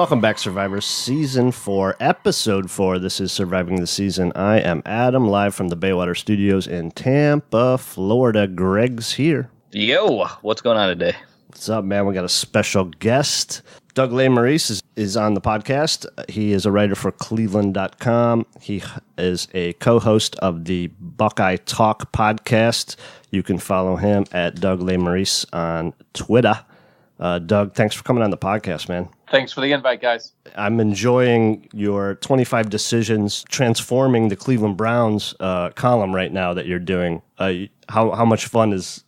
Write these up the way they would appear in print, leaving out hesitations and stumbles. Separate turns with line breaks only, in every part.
Welcome back, Survivor Season 4, Episode 4. This is Surviving the Season. I am Adam, live from the Baywater Studios in Tampa, Florida. Greg's here.
Yo, what's going on today?
What's up, man? We got a special guest. Doug Lesmerises is on the podcast. He is a writer for Cleveland.com. He is a co-host of the Buckeye Talk podcast. You can follow him at Doug Lesmerises on Twitter. Doug, thanks for coming on the podcast, man.
Thanks for the invite, guys.
I'm enjoying your 25 decisions transforming the Cleveland Browns column right now that you're doing. How much fun is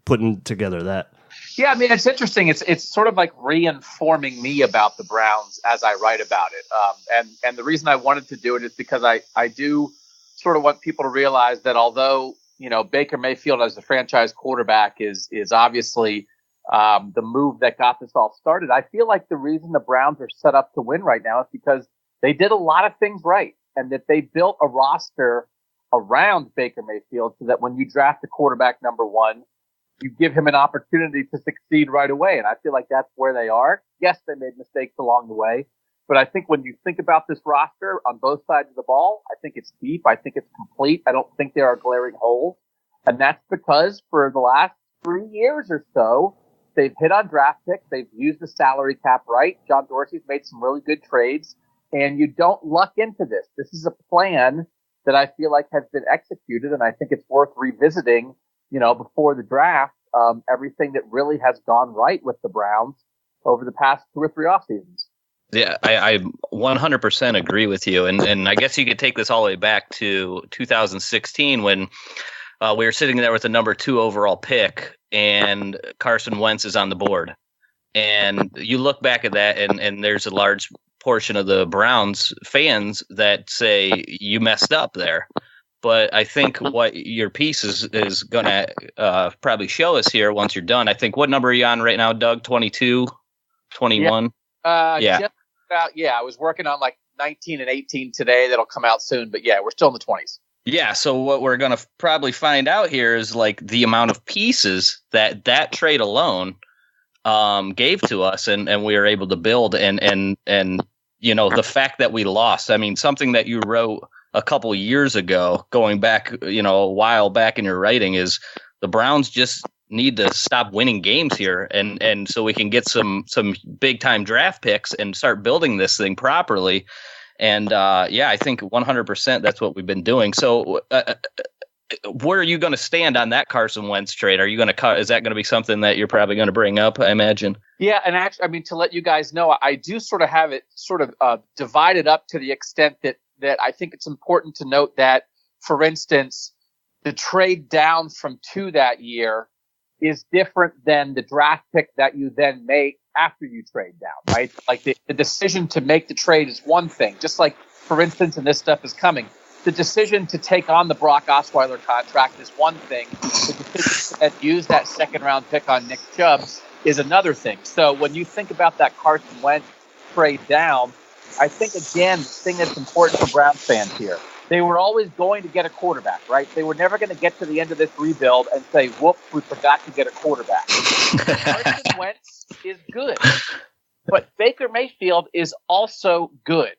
putting together that?
Yeah, I mean, it's interesting. It's sort of like reinforming me about the Browns as I write about it. And the reason I wanted to do it is because I do sort of want people to realize that although, you know, Baker Mayfield as the franchise quarterback is obviously the move that got this all started, I feel like the reason the Browns are set up to win right now is because they did a lot of things right and that they built a roster around Baker Mayfield so that when you draft a quarterback number one, you give him an opportunity to succeed right away. And I feel like that's where they are. Yes, they made mistakes along the way, but I think when you think about this roster on both sides of the ball, I think it's deep. I think it's complete. I don't think there are glaring holes. And that's because for the last 3 years or so, they've hit on draft picks. They've used the salary cap right. John Dorsey's made some really good trades, and you don't luck into this. This is a plan that I feel like has been executed, and I think it's worth revisiting, you know, before the draft, everything that really has gone right with the Browns over the past 2 or 3 off seasons.
Yeah, I 100% agree with you. And I guess you could take this all the way back to 2016 when we were sitting there with the number 2 overall pick and Carson Wentz is on the board. And you look back at that and there's a large portion of the Browns fans that say you messed up there. But I think what your piece is going to probably show us here once you're done. I think, what number are you on right now, Doug? 22, 21?
Yeah. Just about, I was working on like 19 and 18 today. That'll come out soon. But yeah, we're still in the 20s. Yeah,
so what we're going to probably find out here is like the amount of pieces that trade alone gave to us and we were able to build and you know, the fact that we lost. I mean, something that you wrote a couple years ago, going back, you know, a while back in your writing, is the Browns just need to stop winning games here and so we can get some big time draft picks and start building this thing properly. And I think 100% that's what we've been doing. So where are you going to stand on that Carson Wentz trade? Are you going to is that going to be something that you're probably going to bring up, I imagine?
Yeah, and actually, I mean, to let you guys know, I do sort of have it sort of divided up to the extent that I think it's important to note that, for instance, the trade down from 2 that year is different than the draft pick that you then make after you trade down, right? Like the decision to make the trade is one thing, just like, for instance, and this stuff is coming, the decision to take on the Brock Osweiler contract is one thing. The decision to use that second round pick on Nick Chubb is another thing. So when you think about that Carson Wentz trade down, I think, again, the thing that's important for Browns fans here, they were always going to get a quarterback, right? They were never going to get to the end of this rebuild and say, whoops, we forgot to get a quarterback. Carson Wentz is good, but Baker Mayfield is also good.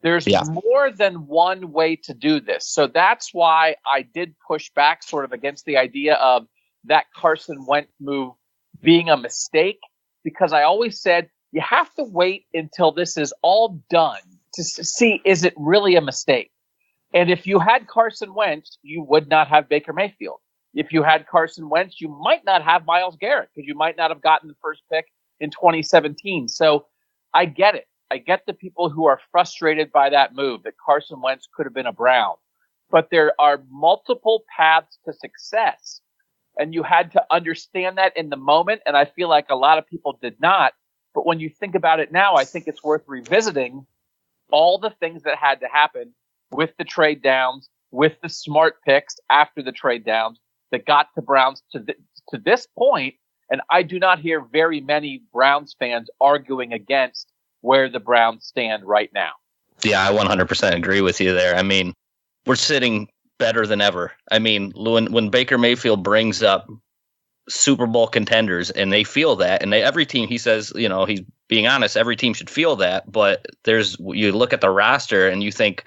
There's more than one way to do this. So that's why I did push back sort of against the idea of that Carson Wentz move being a mistake, because I always said you have to wait until this is all done to see, is it really a mistake? And if you had Carson Wentz, you would not have Baker Mayfield. If you had Carson Wentz, you might not have Myles Garrett, because you might not have gotten the first pick in 2017. So I get it. I get the people who are frustrated by that move, that Carson Wentz could have been a Brown. But there are multiple paths to success, and you had to understand that in the moment, and I feel like a lot of people did not. But when you think about it now, I think it's worth revisiting all the things that had to happen with the trade downs, with the smart picks after the trade downs that got the Browns to this point. And I do not hear very many Browns fans arguing against where the Browns stand right now.
Yeah, I 100% agree with you there. I mean, we're sitting better than ever. I mean, when Baker Mayfield brings up Super Bowl contenders and they feel that, and every team, he says, you know, he's being honest, every team should feel that. But you look at the roster and you think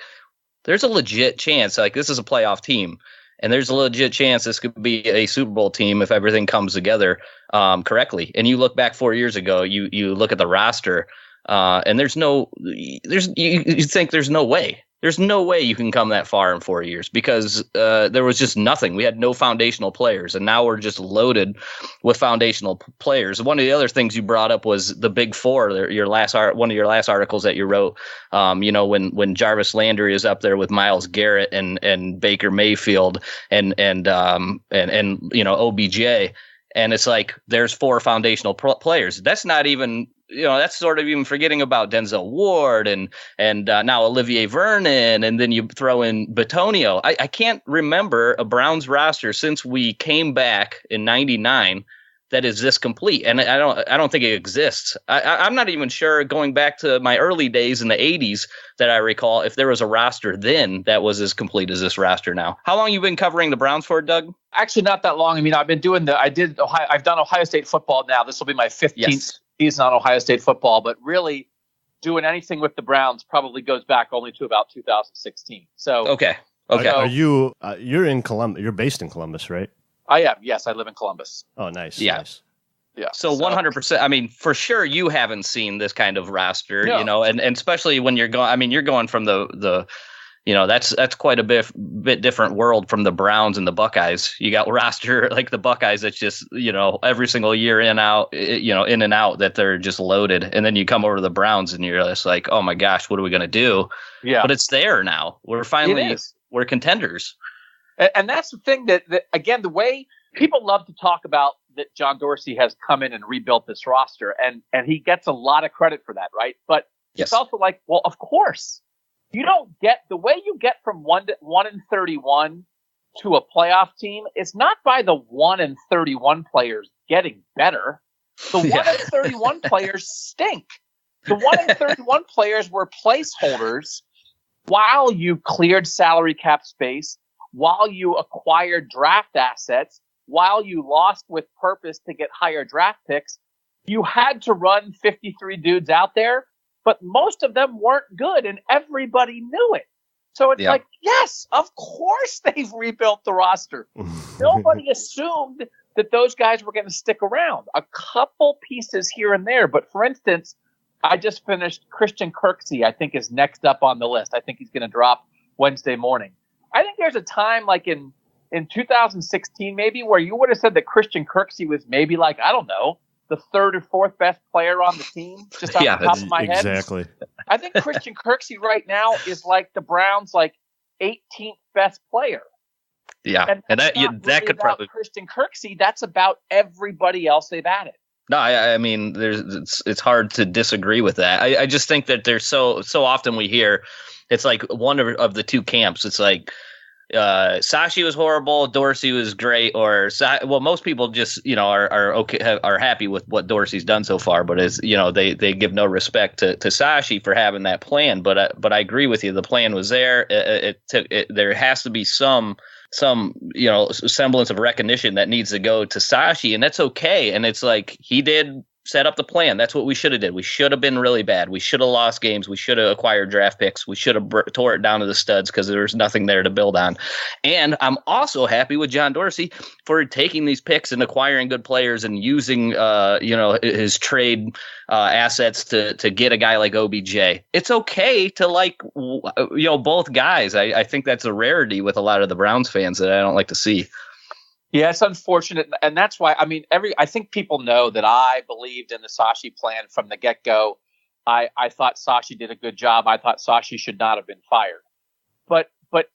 there's a legit chance, like this is a playoff team, and there's a legit chance this could be a Super Bowl team if everything comes together correctly. And you look back 4 years ago, you look at the roster, and you think there's no way. There's no way you can come that far in 4 years because there was just nothing. We had no foundational players, and now we're just loaded with foundational players. One of the other things you brought up was the Big Four. One of your last articles that you wrote. When Jarvis Landry is up there with Myles Garrett and Baker Mayfield and OBJ, and it's like there's 4 foundational players. That's not even. That's sort of even forgetting about Denzel Ward and now Olivier Vernon, and then you throw in Bitonio. I can't remember a Browns roster since we came back in '99 that is this complete, and I don't think it exists. I'm not even sure, going back to my early days in the '80s, that I recall if there was a roster then that was as complete as this roster now. How long you been covering the Browns for, Doug?
Actually, not that long. I mean, I've done Ohio State football now. This will be my 15th season on Ohio State football, but really doing anything with the Browns probably goes back only to about 2016. So
okay.
Are you you're in Columbus? You're based in Columbus, right?
I am. Yes, I live in Columbus.
Oh, nice.
Yeah.
Nice.
Yeah.
So 100%. I mean, for sure, you haven't seen this kind of roster,
No.
and especially when you're going. I mean, you're going from the that's quite a bit different world from the Browns and the Buckeyes. You got roster like the Buckeyes that's just every single year in and out that they're just loaded, and then you come over to the Browns and you're just like, oh my gosh, what are we gonna do?
Yeah.
But it's there now. We're contenders.
And that's the thing that again, the way people love to talk about that John Dorsey has come in and rebuilt this roster, and he gets a lot of credit for that, right? But
yes.
It's also like, well, of course, you don't get the way you get from 1-31 to a playoff team. It's not by the 1-31 players getting better. The 1-31 players stink. The 1-31 players were placeholders while you cleared salary cap space, while you acquired draft assets, while you lost with purpose to get higher draft picks. You had to run 53 dudes out there, but most of them weren't good, and everybody knew it. So it's like, yes, of course they've rebuilt the roster. Nobody assumed that those guys were going to stick around. A couple pieces here and there, but for instance, I just finished Christian Kirksey, I think, is next up on the list. I think he's going to drop Wednesday morning. I think there's a time like in 2016 maybe where you would have said that Christian Kirksey was maybe like, I don't know, the 3rd or 4th best player on the team, just off the top of my head.
Exactly.
I think Christian Kirksey right now is like the Browns' 18th best player.
Yeah, and that could probably
Christian Kirksey. That's about everybody else they've added.
No, I mean, it's hard to disagree with that. I just think that there's so often we hear it's like one of the two camps. It's like Sashi was horrible, Dorsey was great, or most people just are okay, are happy with what Dorsey's done so far, but they give no respect to Sashi for having that plan. But I agree with you, the plan was there. There has to be some semblance of recognition that needs to go to Sashi, and that's okay. And it's like he did set up the plan. That's what we should have did. We should have been really bad. We should have lost games. We should have acquired draft picks. We should have tore it down to the studs because there was nothing there to build on. And I'm also happy with John Dorsey for taking these picks and acquiring good players and using his trade assets to get a guy like OBJ. It's okay to like both guys. I think that's a rarity with a lot of the Browns fans that I don't like to see.
Yeah, it's unfortunate, and that's why, I mean, I think people know that I believed in the Sashi plan from the get-go. I thought Sashi did a good job. I thought Sashi should not have been fired. But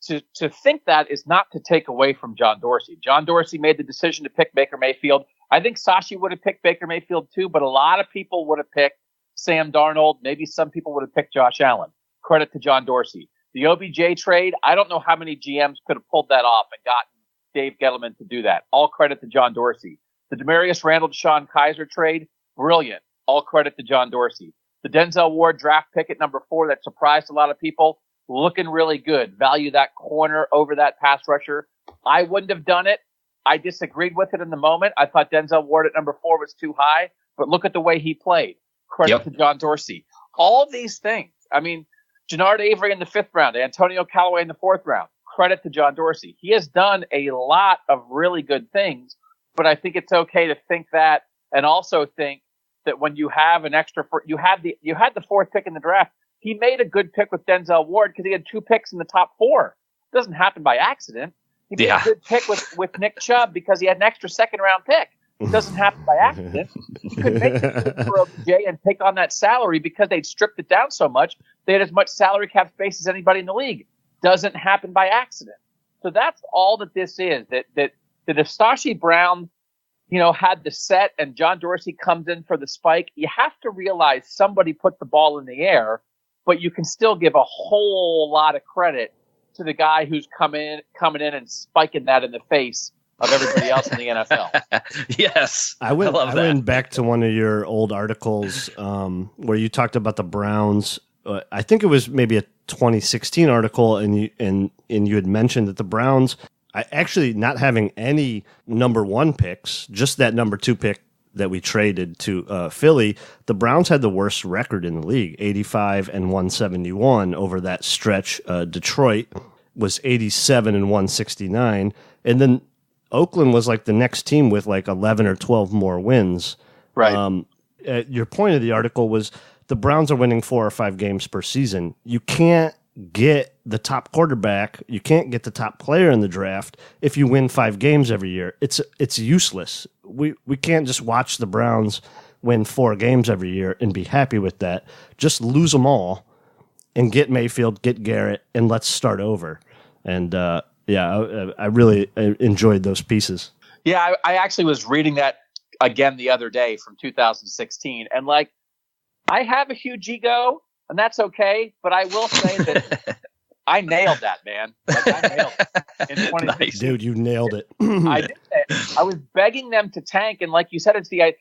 to think that is not to take away from John Dorsey. John Dorsey made the decision to pick Baker Mayfield. I think Sashi would have picked Baker Mayfield too, but a lot of people would have picked Sam Darnold. Maybe some people would have picked Josh Allen. Credit to John Dorsey. The OBJ trade, I don't know how many GMs could have pulled that off and gotten Dave Gettleman to do that. All credit to John Dorsey. The Demarius Randall Deshaun Kaiser trade, brilliant. All credit to John Dorsey. The Denzel Ward draft pick at number 4 that surprised a lot of people, looking really good. Value that corner over that pass rusher. I wouldn't have done it. I disagreed with it in the moment. I thought Denzel Ward at number 4 was too high, but look at the way he played. Credit to John Dorsey. All of these things. I mean, Jannard Avery in the 5th round, Antonio Callaway in the 4th round. Credit to John Dorsey. He has done a lot of really good things, but I think it's okay to think that, and also think that when you have an extra, you had the 4th pick in the draft. He made a good pick with Denzel Ward because he had 2 picks in the top 4. It doesn't happen by accident. He made a good pick with Nick Chubb because he had an extra 2nd round pick. It doesn't happen by accident. He could make the pick for OBJ and take on that salary because they'd stripped it down so much. They had as much salary cap space as anybody in the league. Doesn't happen by accident. So that's all that this is. That if Sashi Brown, had the set and John Dorsey comes in for the spike, you have to realize somebody put the ball in the air, but you can still give a whole lot of credit to the guy who's coming in and spiking that in the face of everybody else in the NFL.
Yes.
I went back to one of your old articles where you talked about the Browns. I think it was maybe a 2016 article, and you had mentioned that the Browns, actually not having any number 1 picks, just that number 2 pick that we traded to Philly, the Browns had the worst record in the league, 85-171 over that stretch. Detroit was 87-169, and then Oakland was like the next team with like 11 or 12 more wins.
Right.
Your point of the article was the Browns are winning 4 or 5 games per season. You can't get the top quarterback, you can't get the top player in the draft if you win 5 games every year. It's useless. We can't just watch the Browns win 4 games every year and be happy with that. Just lose them all and get Mayfield, get Garrett, and let's start over. And I really enjoyed those pieces.
Yeah, I actually was reading that again the other day from 2016, and I have a huge ego, and that's okay, but I will say that I nailed that, man. I nailed it in 2016.
Nice. Dude, you nailed it.
I did it. I was begging them to tank, and like you said, it's the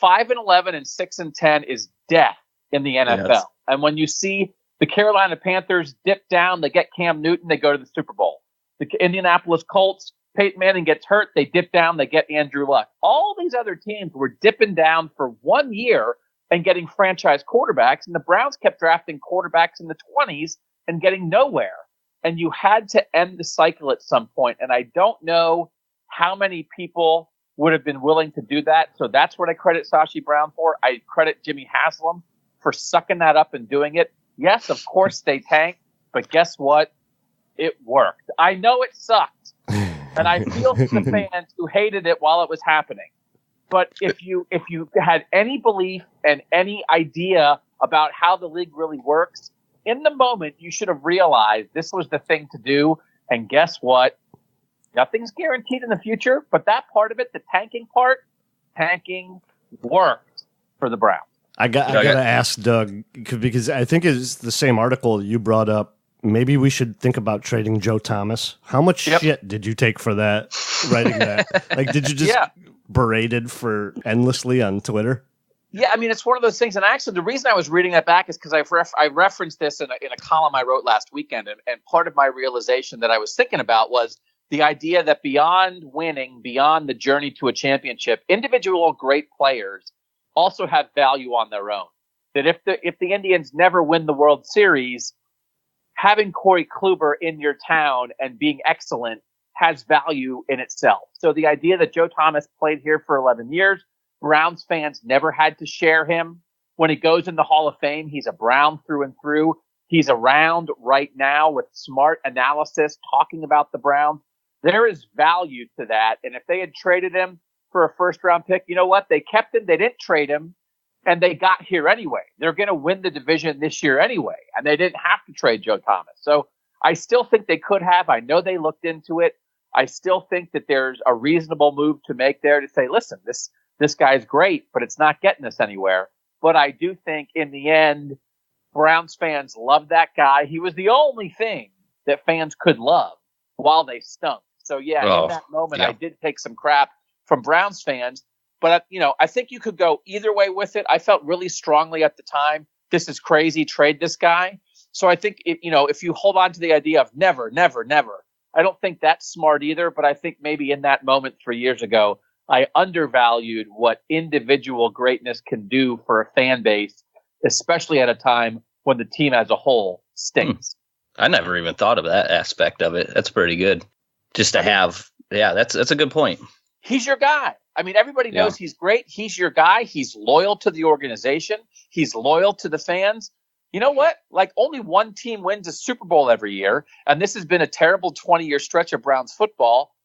5-11 and 6-10 is death in the NFL. Yes. And when you see the Carolina Panthers dip down, they get Cam Newton, they go to the Super Bowl. The Indianapolis Colts, Peyton Manning gets hurt, they dip down, they get Andrew Luck. All these other teams were dipping down for 1 year and getting franchise quarterbacks, and the Browns kept drafting quarterbacks in the 20s and getting nowhere. And you had to end the cycle at some point, and I don't know how many people would have been willing to do that. So that's what I credit Sashi Brown for. I credit Jimmy Haslam for sucking that up and doing it. Yes, of course they tanked, but guess what? It worked. I know it sucked, and I feel for the fans who hated it while it was happening. But if you had any belief and any idea about how the league really works, in the moment you should have realized this was the thing to do. And guess what? Nothing's guaranteed in the future, but that part of it, the tanking part, tanking worked for the Browns.
I got to ask Doug, because I think it's the same article you brought up. Maybe we should think about trading Joe Thomas. How much shit did you take for that, writing that? Did you just berated for endlessly on Twitter?
Yeah, I mean, it's one of those things. And actually, the reason I was reading that back is because I referenced this in a column I wrote last weekend. And part of my realization that I was thinking about was the idea that beyond winning, beyond the journey to a championship, individual great players also have value on their own. That if the Indians never win the World Series, having Corey Kluber in your town and being excellent has value in itself. So the idea that Joe Thomas played here for 11 years, Browns fans never had to share him. When he goes in the Hall of Fame, he's a Brown through and through. He's around right now with smart analysis talking about the Browns. There is value to that. And if they had traded him for a first-round pick, you know what? They kept him. They didn't trade him. And they got here anyway. They're going to win the division this year anyway. And they didn't have to trade Joe Thomas. So I still think they could have. I know they looked into it. I still think that there's a reasonable move to make there to say, listen, this guy's great, but it's not getting us anywhere. But I do think in the end, Browns fans love that guy. He was the only thing that fans could love while they stunk. So in that moment, I did take some crap from Browns fans. But, I think you could go either way with it. I felt really strongly at the time, this is crazy, trade this guy. So I think, if you hold on to the idea of never, never, never, I don't think that's smart either. But I think maybe in that moment 3 years ago, I undervalued what individual greatness can do for a fan base, especially at a time when the team as a whole stinks.
I never even thought of that aspect of it. That's pretty good. Just to have, that's a good point.
He's your guy. I mean, everybody knows he's great. He's your guy. He's loyal to the organization. He's loyal to the fans. You know what? Like, only one team wins a Super Bowl every year, and this has been a terrible 20-year stretch of Browns football.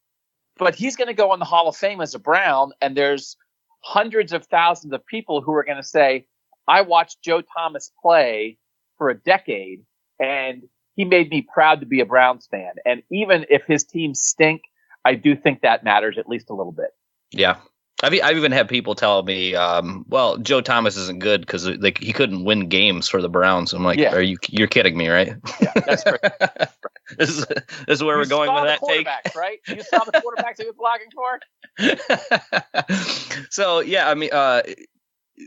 But he's going to go in the Hall of Fame as a Brown, and there's hundreds of thousands of people who are going to say, I watched Joe Thomas play for a decade, and he made me proud to be a Browns fan. And even if his teams stink, I do think that matters at least a little bit.
Yeah. I've even had people tell me, well, Joe Thomas isn't good because he couldn't win games for the Browns. I'm like, you're kidding me, right?
Yeah, that's great.
This is where we're going with that take.
Right? You saw the quarterbacks he was blocking for?
So, yeah, I mean,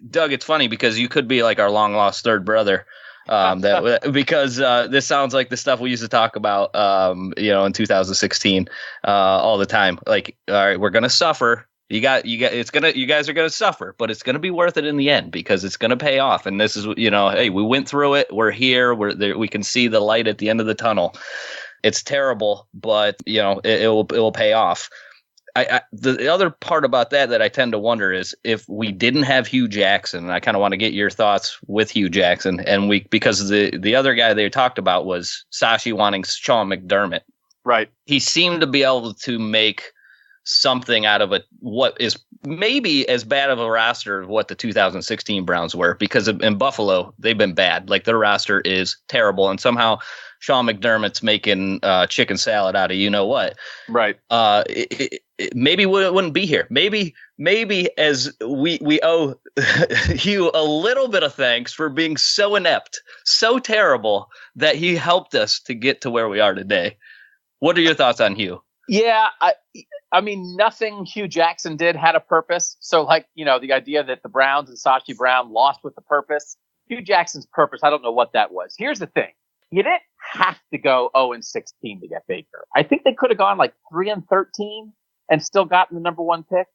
Doug, it's funny because you could be like our long lost third brother. Because this sounds like the stuff we used to talk about, in 2016, all the time. Like, all right, we're going to suffer. You guys are going to suffer, but it's going to be worth it in the end because it's going to pay off. And this is, hey, we went through it. We're here. We're there. We can see the light at the end of the tunnel. It's terrible, but it will pay off. The other part about that I tend to wonder is if we didn't have Hugh Jackson, and I kind of want to get your thoughts with Hugh Jackson, because the other guy they talked about was Sashi wanting Sean McDermott.
Right.
He seemed to be able to make something out of what is maybe as bad of a roster of what the 2016 Browns were, because in Buffalo, they've been bad. Like, their roster is terrible. And somehow Sean McDermott's making chicken salad out of what.
Right.
Maybe we wouldn't be here. Maybe as we owe Hugh a little bit of thanks for being so inept, so terrible that he helped us to get to where we are today. What are your thoughts on Hugh?
Yeah, I mean, nothing Hugh Jackson did had a purpose. So, the idea that the Browns and Sashi Brown lost with a purpose, Hugh Jackson's purpose, I don't know what that was. Here's the thing. You didn't have to go 0-16 to get Baker. I think they could have gone 3-13 and still gotten the number one pick.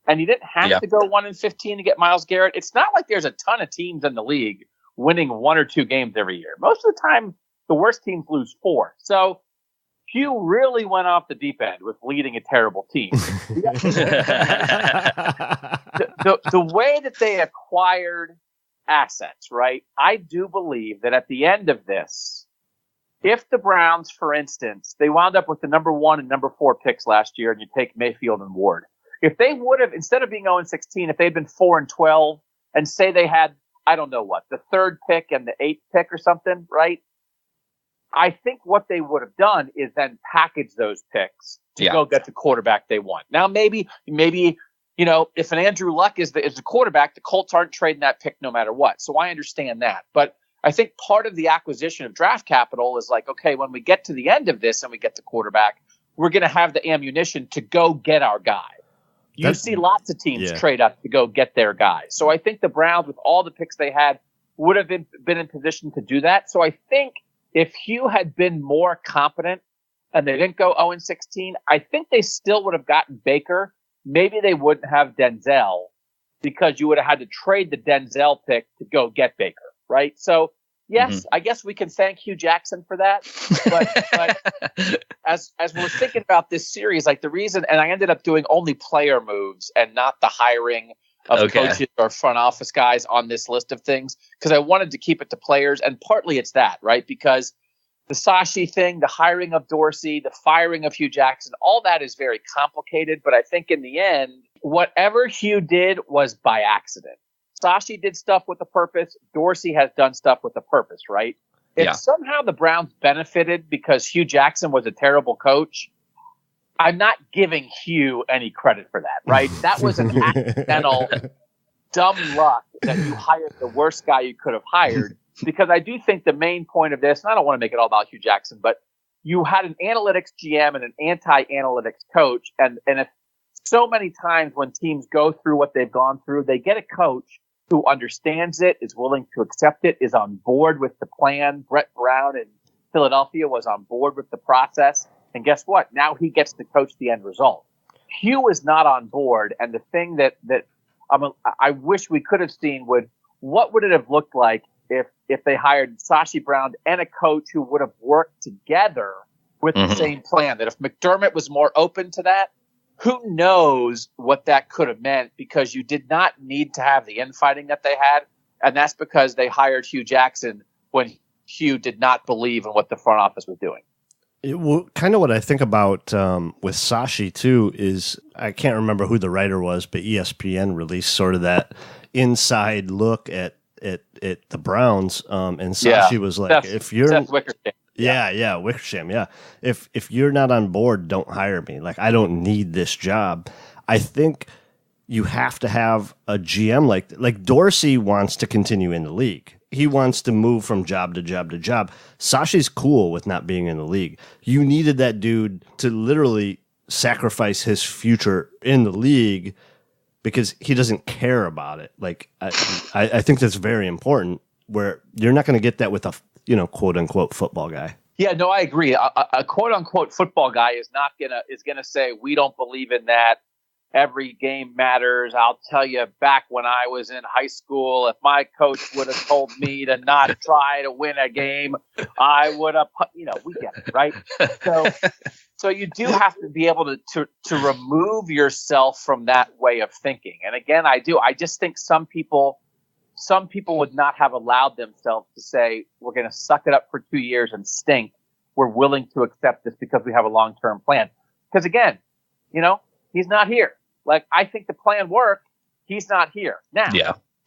And you didn't have to go 1-15 to get Myles Garrett. It's not like there's a ton of teams in the league winning 1 or 2 games every year. Most of the time, the worst teams lose 4. So Hugh really went off the deep end with leading a terrible team. The way that they acquired assets, right? I do believe that at the end of this, if the Browns, for instance, they wound up with the number 1 and number 4 picks last year, and you take Mayfield and Ward, if they would have, instead of being 0-16, if they'd been 4-12, and say they had, I don't know what, the 3rd pick and the 8th pick or something, right? I think what they would have done is then package those picks to go get the quarterback they want. Now, maybe, if an Andrew Luck is the quarterback, the Colts aren't trading that pick no matter what. So I understand that. But I think part of the acquisition of draft capital is okay, when we get to the end of this and we get the quarterback, we're going to have the ammunition to go get our guy. You see lots of teams trade up to go get their guy. So I think the Browns, with all the picks they had, would have been in position to do that. So I think if Hugh had been more competent and they didn't go 0-16, I think they still would have gotten Baker. Maybe they wouldn't have Denzel because you would have had to trade the Denzel pick to go get Baker, right? So, yes, I guess we can thank Hugh Jackson for that. But as we're thinking about this series, the reason, and I ended up doing only player moves and not the hiring of coaches or front office guys on this list of things, because I wanted to keep it to players. And partly it's that, right? Because the Sashi thing, the hiring of Dorsey, the firing of Hugh Jackson, all that is very complicated. But I think in the end, whatever Hugh did was by accident. Sashi did stuff with a purpose. Dorsey has done stuff with a purpose, right? If somehow the Browns benefited because Hugh Jackson was a terrible coach, I'm not giving Hugh any credit for that, right? That was an accidental dumb luck that you hired the worst guy you could have hired, because I do think the main point of this, and I don't want to make it all about Hugh Jackson, but you had an analytics GM and an anti-analytics coach, and if so many times when teams go through what they've gone through, they get a coach who understands it, is willing to accept it, is on board with the plan. Brett Brown in Philadelphia was on board with the process. And guess what? Now he gets to coach the end result. Hugh is not on board, and the thing that I wish we could have seen what would it have looked like if they hired Sashi Brown and a coach who would have worked together with the same plan. That if McDermott was more open to that, who knows what that could have meant, because you did not need to have the infighting that they had, and that's because they hired Hugh Jackson when Hugh did not believe in what the front office was doing.
Kind of what I think about with Sashi too is, I can't remember who the writer was, but ESPN released sort of that inside look at the Browns, and Sashi was like, if you're
Seth Wickersham.
Yeah, Wickersham, yeah. If you're not on board, don't hire me. Like, I don't need this job. I think you have to have a GM like Dorsey wants to continue in the league. He wants to move from job to job to job. Sashi's cool with not being in the league. You needed that dude to literally sacrifice his future in the league because he doesn't care about it. Like, I think that's very important, where you're not going to get that with a, quote unquote football guy.
Yeah, no, I agree. A quote unquote football guy is gonna say, we don't believe in that. Every game matters. I'll tell you, back when I was in high school, if my coach would have told me to not try to win a game, I would have, we get it, right? So you do have to be able to remove yourself from that way of thinking. And again, I just think some people would not have allowed themselves to say, we're going to suck it up for 2 years and stink. We're willing to accept this because we have a long-term plan. Because again, he's not here. Like, I think the plan worked. He's not here. Now,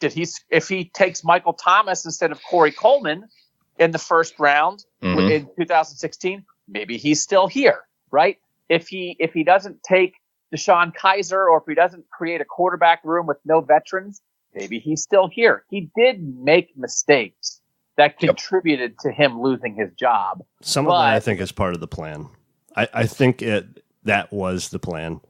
if he takes Michael Thomas instead of Corey Coleman in the first round in 2016, maybe he's still here, right? If he doesn't take DeShone Kizer, or if he doesn't create a quarterback room with no veterans, maybe he's still here. He did make mistakes that contributed to him losing his job.
Some of that, I think, is part of the plan. I think that was the plan.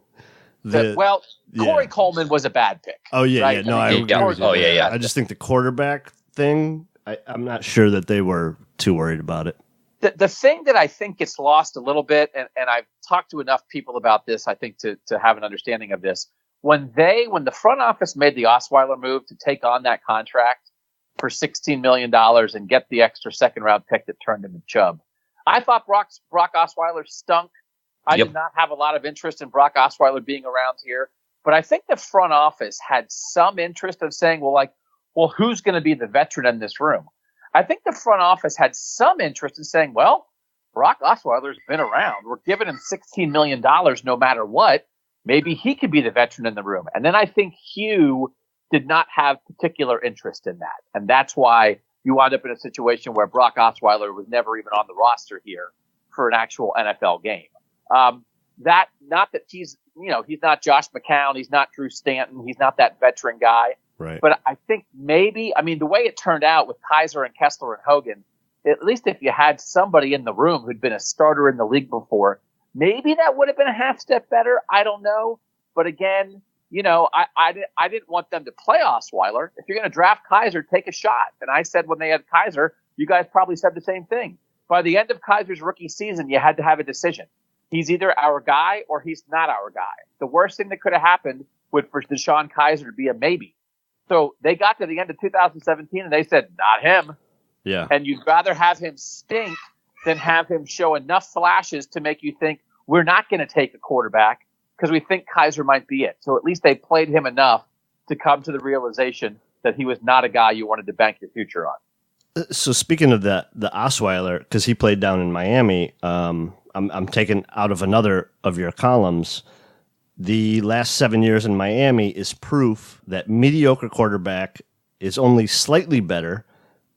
Corey Coleman was a bad pick.
Oh, yeah,
right?
No, I agree with you.
Oh, yeah.
I just think the quarterback thing, I'm not sure that they were too worried about it.
The thing that I think gets lost a little bit, and I've talked to enough people about this, I think, to have an understanding of this. When the front office made the Osweiler move to take on that contract for $16 million and get the extra second-round pick that turned into Chubb, I thought Brock Osweiler stunk. I did not have a lot of interest in Brock Osweiler being around here. But I think the front office had some interest of saying, well, who's going to be the veteran in this room? I think the front office had some interest in saying, well, Brock Osweiler's been around. We're giving him $16 million no matter what. Maybe he could be the veteran in the room. And then I think Hugh did not have particular interest in that. And that's why you wound up in a situation where Brock Osweiler was never even on the roster here for an actual NFL game. Not that he's not Josh McCown, he's not Drew Stanton, he's not that veteran guy.
Right.
But I think the way it turned out with Kizer and Kessler and Hogan, at least if you had somebody in the room who'd been a starter in the league before, maybe that would have been a half step better. I don't know. But again, I didn't want them to play Osweiler. If you're going to draft Kizer, take a shot. And I said when they had Kizer, you guys probably said the same thing. By the end of Kizer's rookie season, you had to have a decision. He's either our guy or he's not our guy. The worst thing that could have happened would for DeShone Kizer to be a maybe. So they got to the end of 2017 and they said, not him.
Yeah.
And you'd rather have him stink than have him show enough flashes to make you think we're not going to take a quarterback because we think Kizer might be it. So at least they played him enough to come to the realization that he was not a guy you wanted to bank your future on.
So speaking of the Osweiler, because he played down in Miami, I'm taking out of another of your columns. The last 7 years in Miami is proof that mediocre quarterback is only slightly better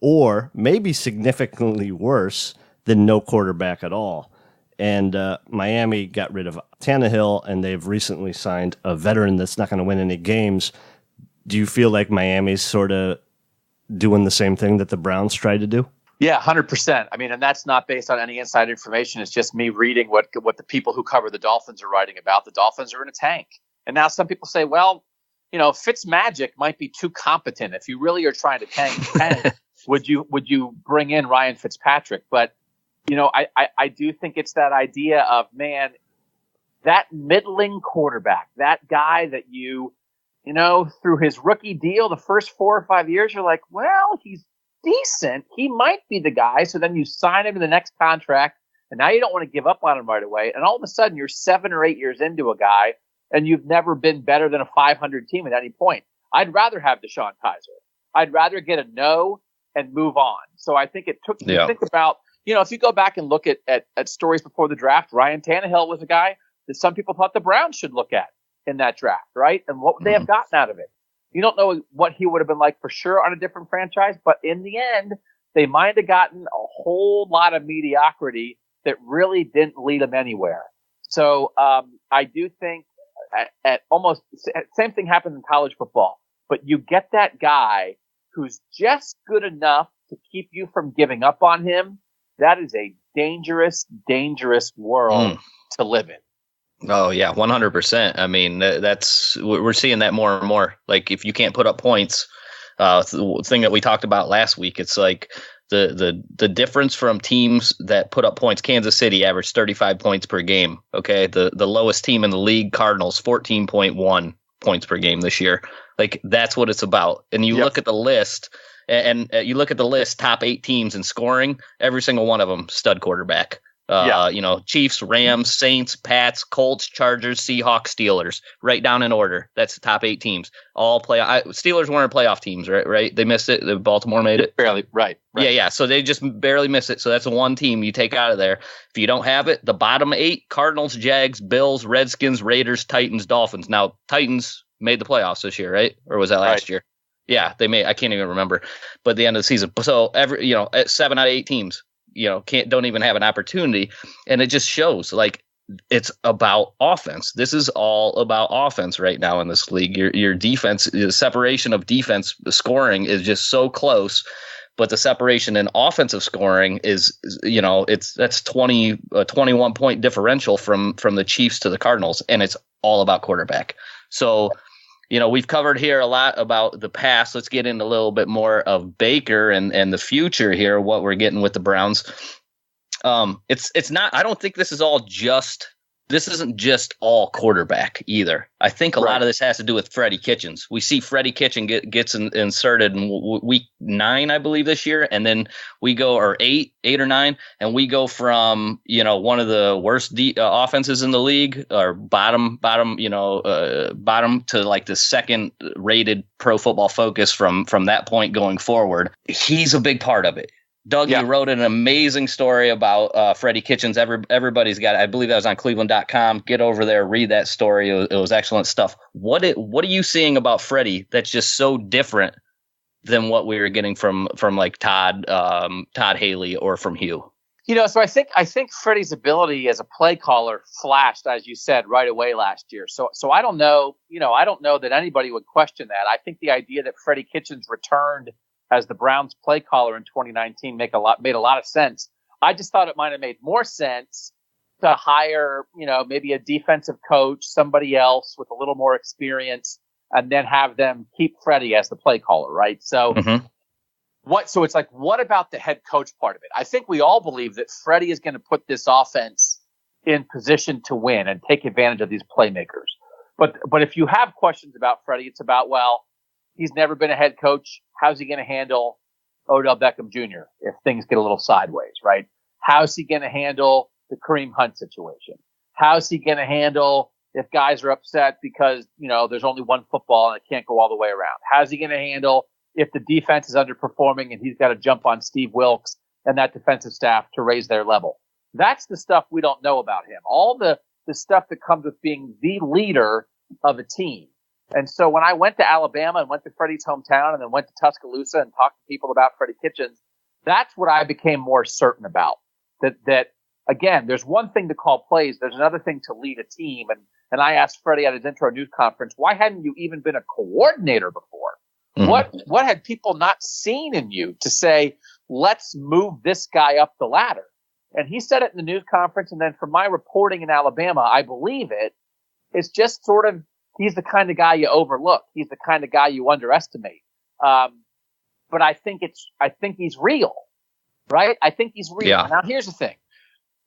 or maybe significantly worse than no quarterback at all. And Miami got rid of Tannehill, and they've recently signed a veteran that's not going to win any games. Do you feel like Miami's sort of doing the same thing that the Browns tried to do?
Yeah, 100%. I mean, and that's not based on any inside information. It's just me reading what the people who cover the Dolphins are writing about. The Dolphins are in a tank. And now some people say, well, Fitzmagic might be too competent. If you really are trying to tank, would you bring in Ryan Fitzpatrick? But, I do think it's that idea of, man, that middling quarterback, that guy that through his rookie deal, the first 4 or 5 years, you're like, well, he's decent. He might be the guy. So then you sign him to the next contract, and now you don't want to give up on him right away. And all of a sudden, you're 7 or 8 years into a guy, and you've never been better than a 500 team at any point. I'd rather have Deshaun Kaiser. I'd rather get a no and move on. So I think it took me to think about, if you go back and look at stories before the draft, Ryan Tannehill was a guy that some people thought the Browns should look at in that draft, right? And what would they have gotten out of it? You don't know what he would have been like for sure on a different franchise, but in the end, they might have gotten a whole lot of mediocrity that really didn't lead them anywhere. So I do think at almost same thing happens in college football, but you get that guy who's just good enough to keep you from giving up on him. That is a dangerous, dangerous world to live in.
Oh yeah, 100%. I mean, we're seeing that more and more. Like if you can't put up points, the thing that we talked about last week, it's like the difference from teams that put up points. Kansas City averaged 35 points per game. Okay, the lowest team in the league, Cardinals, 14.1 points per game this year. Like that's what it's about. And you look at the list, and you look at the list, top 8 teams in scoring. Every single one of them stud quarterback. Chiefs, Rams, Saints, Pats, Colts, Chargers, Seahawks, Steelers, right down in order. That's the top 8 teams. All Steelers weren't playoff teams, right? They missed it. Baltimore made it.
Barely, right.
Yeah. So they just barely missed it. So that's the one team you take out of there. If you don't have it, the bottom 8, Cardinals, Jags, Bills, Redskins, Raiders, Titans, Dolphins. Now, Titans made the playoffs this year, right? Or was that last year? Yeah, they made. I can't even remember. But at the end of the season. So at 7 out of 8 teams, don't even have an opportunity. And it just shows like it's about offense. This is all about offense right now in this league. Your defense, the separation of defense scoring is just so close, but the separation in offensive scoring is, that's 21 point differential from the Chiefs to the Cardinals. And it's all about quarterback. So, we've covered here a lot about the past. Let's get into a little bit more of Baker and the future here, what we're getting with the Browns. It's not, I don't think this isn't just all quarterback either. I think a lot of this has to do with Freddie Kitchens. We see Freddie Kitchens gets inserted in week 9, I believe, this year. And then we go, or 8 or 9, and we go from, one of the worst offenses in the league, or bottom to like the second rated Pro Football Focus from that point going forward. He's a big part of it. Doug, you wrote an amazing story about Freddie Kitchens. Everybody's got it. I believe that was on Cleveland.com. Get over there, read that story. It was excellent stuff. What are you seeing about Freddie that's just so different than what we were getting from like Todd Haley or from Hugh?
So I think Freddie's ability as a play caller flashed, as you said, right away last year. So I don't know. I don't know that anybody would question that. I think the idea that Freddie Kitchens returned as the Browns play caller in 2019 made a lot of sense. I just thought it might have made more sense to hire, maybe a defensive coach, somebody else with a little more experience, and then have them keep Freddie as the play caller, right? So so it's like, what about the head coach part of it? I think we all believe that Freddie is going to put this offense in position to win and take advantage of these playmakers. But if you have questions about Freddie, it's about, well, he's never been a head coach. How's he going to handle Odell Beckham Jr. if things get a little sideways, right? How's he going to handle the Kareem Hunt situation? How's he going to handle if guys are upset because, there's only one football and it can't go all the way around? How's he going to handle if the defense is underperforming and he's got to jump on Steve Wilks and that defensive staff to raise their level? That's the stuff we don't know about him. All the stuff that comes with being the leader of a team. And so when I went to Alabama and went to Freddie's hometown and then went to Tuscaloosa and talked to people about Freddie Kitchens, that's what I became more certain about. That again, there's one thing to call plays. There's another thing to lead a team. And I asked Freddie at his intro news conference, why hadn't you even been a coordinator before? Mm-hmm. What had people not seen in you to say, let's move this guy up the ladder? And he said it in the news conference. And then from my reporting in Alabama, I believe it. It's just sort of, he's the kind of guy you overlook. He's the kind of guy you underestimate. But I think he's real, right? I think he's real. Yeah. Now here's the thing.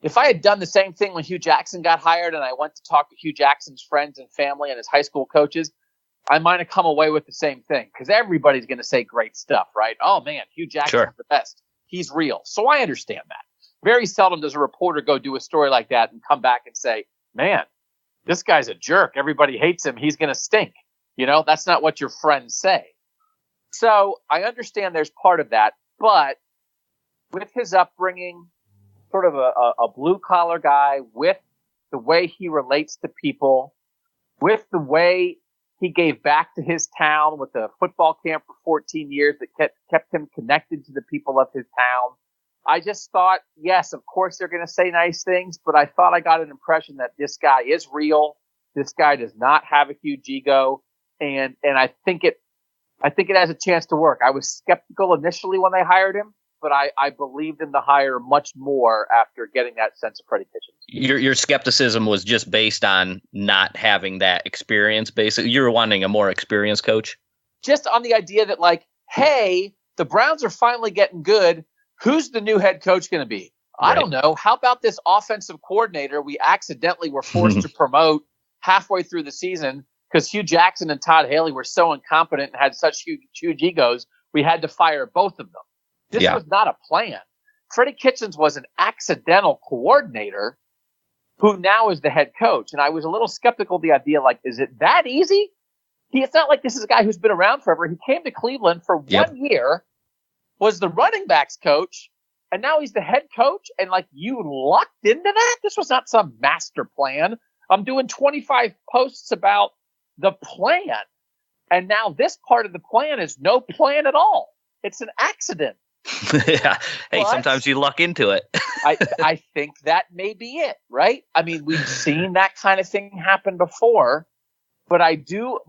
if I had done the same thing when Hugh Jackson got hired and I went to talk to Hugh Jackson's friends and family and his high school coaches, I might have come away with the same thing, because everybody's going to say great stuff, right? Oh, man, Hugh Jackson's the best. He's real. So I understand that. Very seldom does a reporter go do a story like that and come back and say, man, this guy's a jerk. Everybody hates him. He's going to stink. That's not what your friends say. So I understand there's part of that, but with his upbringing, sort of a blue-collar guy, with the way he relates to people, with the way he gave back to his town with a football camp for 14 years that kept him connected to the people of his town. I just thought, yes, of course they're going to say nice things, but I thought I got an impression that this guy is real. This guy does not have a huge ego, and I think it has a chance to work. I was skeptical initially when they hired him, but I believed in the hire much more after getting that sense of Freddie Kitchens.
Your skepticism was just based on not having that experience. Basically, you were wanting a more experienced coach. Just
on the idea that, like, hey, the Browns are finally getting good. Who's the new head coach going to be? I don't know. How about this offensive coordinator we accidentally were forced to promote halfway through the season because Hugh Jackson and Todd Haley were so incompetent and had such huge egos, we had to fire both of them. This was not a plan. Freddie Kitchens was an accidental coordinator who now is the head coach. And I was a little skeptical of the idea, like, is it that easy? It's not like this is a guy who's been around forever. He came to Cleveland for 1 year, was the running backs coach, and now he's the head coach. And, like, you lucked into that? This was not some master plan. I'm doing 25 posts about the plan. And now this part of the plan is no plan at all. It's an accident.
Yeah. Hey, sometimes you luck into it.
I think that may be it, right? I mean, we've seen that kind of thing happen before, but I do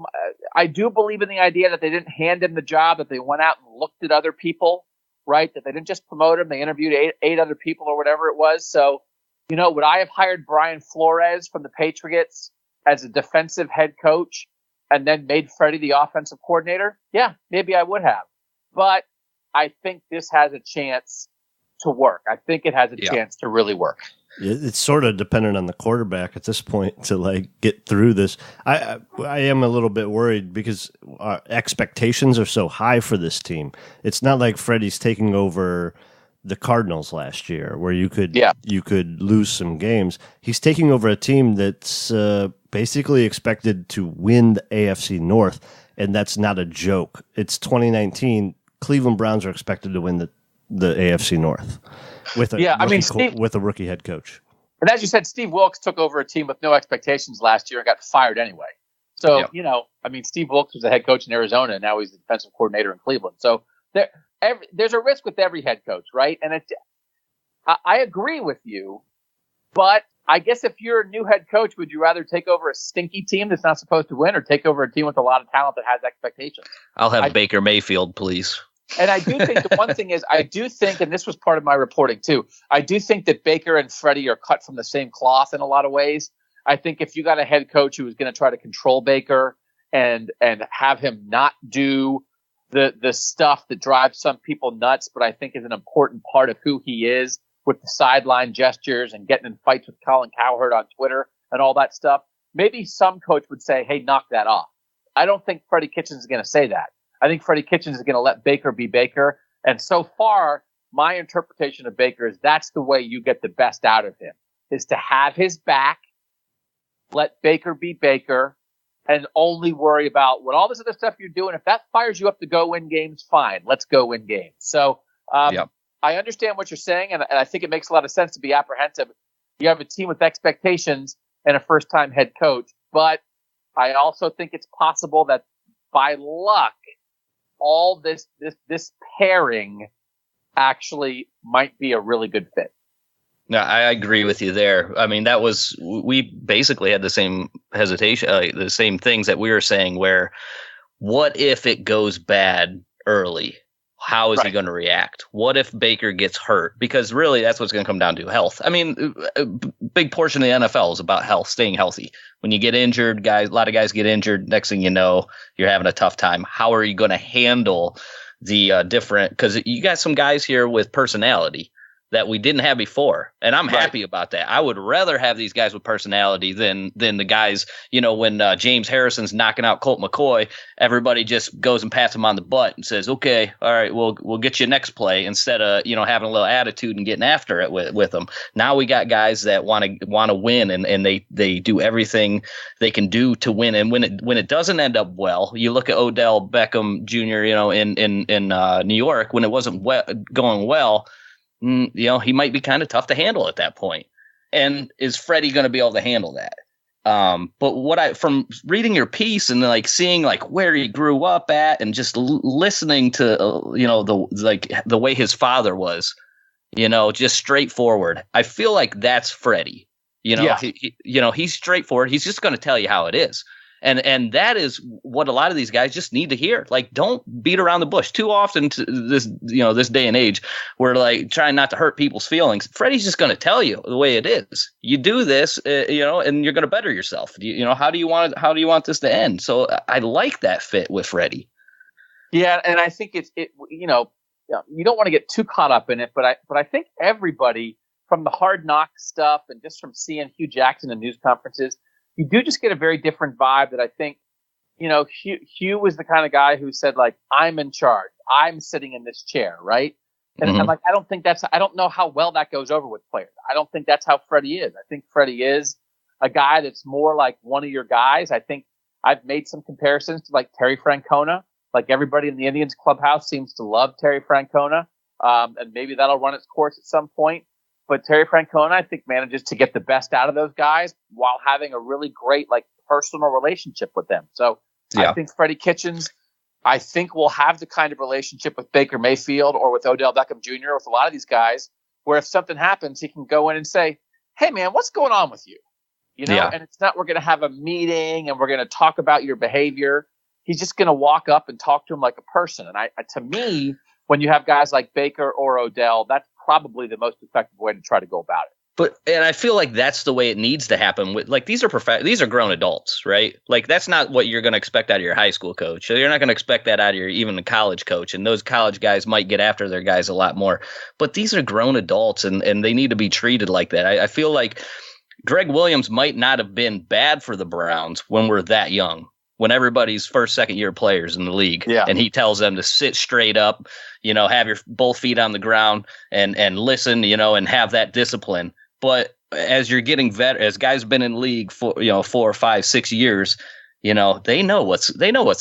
believe in the idea that they didn't hand him the job, that they went out and looked at other people, right? That they didn't just promote him. They interviewed eight other people or whatever it was. So, would I have hired Brian Flores from the Patriots as a defensive head coach and then made Freddie the offensive coordinator? Yeah, maybe I would have. But I think this has a chance to work. I think it has a chance to really work.
It's sort of dependent on the quarterback at this point to, like, get through this. I am a little bit worried because our expectations are so high for this team. It's not like Freddie's taking over the Cardinals last year where you could lose some games. He's taking over a team that's basically expected to win the AFC North, and that's not a joke. It's 2019. Cleveland Browns are expected to win the AFC North with a rookie head coach.
And as you said, Steve Wilkes took over a team with no expectations last year and got fired anyway. So, Steve Wilkes was the head coach in Arizona, and now he's the defensive coordinator in Cleveland. So there's a risk with every head coach, right? And I agree with you, but I guess if you're a new head coach, would you rather take over a stinky team that's not supposed to win or take over a team with a lot of talent that has expectations?
I'll have Baker Mayfield, please.
And I do think the one thing is, and this was part of my reporting too, I do think that Baker and Freddie are cut from the same cloth in a lot of ways. I think if you got a head coach who was going to try to control Baker and have him not do the stuff that drives some people nuts, but I think is an important part of who he is, with the sideline gestures and getting in fights with Colin Cowherd on Twitter and all that stuff, maybe some coach would say, hey, knock that off. I don't think Freddie Kitchens is going to say that. I think Freddie Kitchens is going to let Baker be Baker. And so far, my interpretation of Baker is that's the way you get the best out of him, is to have his back, let Baker be Baker, and only worry about what all this other stuff you're doing. If that fires you up to go win games, fine. Let's go win games. So I understand what you're saying, and I think it makes a lot of sense to be apprehensive. You have a team with expectations and a first-time head coach, but I also think it's possible that by luck, all this pairing actually might be a really good fit.
No, I agree with you there. I mean, we basically had the same hesitation, the same things that we were saying, where what if it goes bad early? How is he going to react? What if Baker gets hurt? Because really, that's what's going to come down to, health. I mean, a big portion of the NFL is about health, staying healthy. When you get injured, a lot of guys get injured. Next thing you know, you're having a tough time. How are you going to handle the different? Because you got some guys here with personality that we didn't have before. And I'm
Right.
happy about that. I would rather have these guys with personality than the guys, when James Harrison's knocking out Colt McCoy, everybody just goes and pats him on the butt and says, okay, all right, we'll get you next play, instead of, having a little attitude and getting after it with them. Now we got guys that want to win, and they do everything they can do to win. And when it doesn't end up well, you look at Odell Beckham Jr., in New York, when it wasn't going well, he might be kind of tough to handle at that point. And is Freddie going to be able to handle that? But from reading your piece and like seeing like where he grew up at, and just listening to the way his father was, just straightforward. I feel like that's Freddie. He's straightforward. He's just going to tell you how it is. And that is what a lot of these guys just need to hear. Like, don't beat around the bush. Too often to this day and age, we're like trying not to hurt people's feelings. Freddie's just going to tell you the way it is. You do this, and you're going to better yourself. How do you want this to end? So I like that fit with Freddie.
Yeah. And I think you don't want to get too caught up in it, but I think everybody, from the Hard Knock stuff and just from seeing Hugh Jackson in news conferences, you do just get a very different vibe that I think, Hugh was the kind of guy who said, like, I'm in charge. I'm sitting in this chair, right? And I'm like, I don't know how well that goes over with players. I don't think that's how Freddie is. I think Freddie is a guy that's more like one of your guys. I think I've made some comparisons to like Terry Francona. Like, everybody in the Indians clubhouse seems to love Terry Francona. And maybe that'll run its course at some point. But Terry Francona, I think, manages to get the best out of those guys while having a really great, like, personal relationship with them. So yeah. I think Freddie Kitchens, will have the kind of relationship with Baker Mayfield or with Odell Beckham Jr. with a lot of these guys, where if something happens, he can go in and say, hey, man, what's going on with you?
Yeah.
And it's not, we're going to have a meeting and we're going to talk about your behavior. He's just going to walk up and talk to him like a person. And to me, when you have guys like Baker or Odell, that's probably the most effective way to try to go about it.
And I feel like that's the way it needs to happen. With like, these are grown adults, right? Like, that's not what you're going to expect out of your high school coach. You're not going to expect that out of your even a college coach. And those college guys might get after their guys a lot more. But these are grown adults, and they need to be treated like that. I feel like Greg Williams might not have been bad for the Browns when we're that young, when everybody's first, second year players in the league.
Yeah.
And he tells them to sit straight up, have your both feet on the ground and listen, and have that discipline. But as you're getting as guys have been in the league for, 4, 5, 6 years, they know what's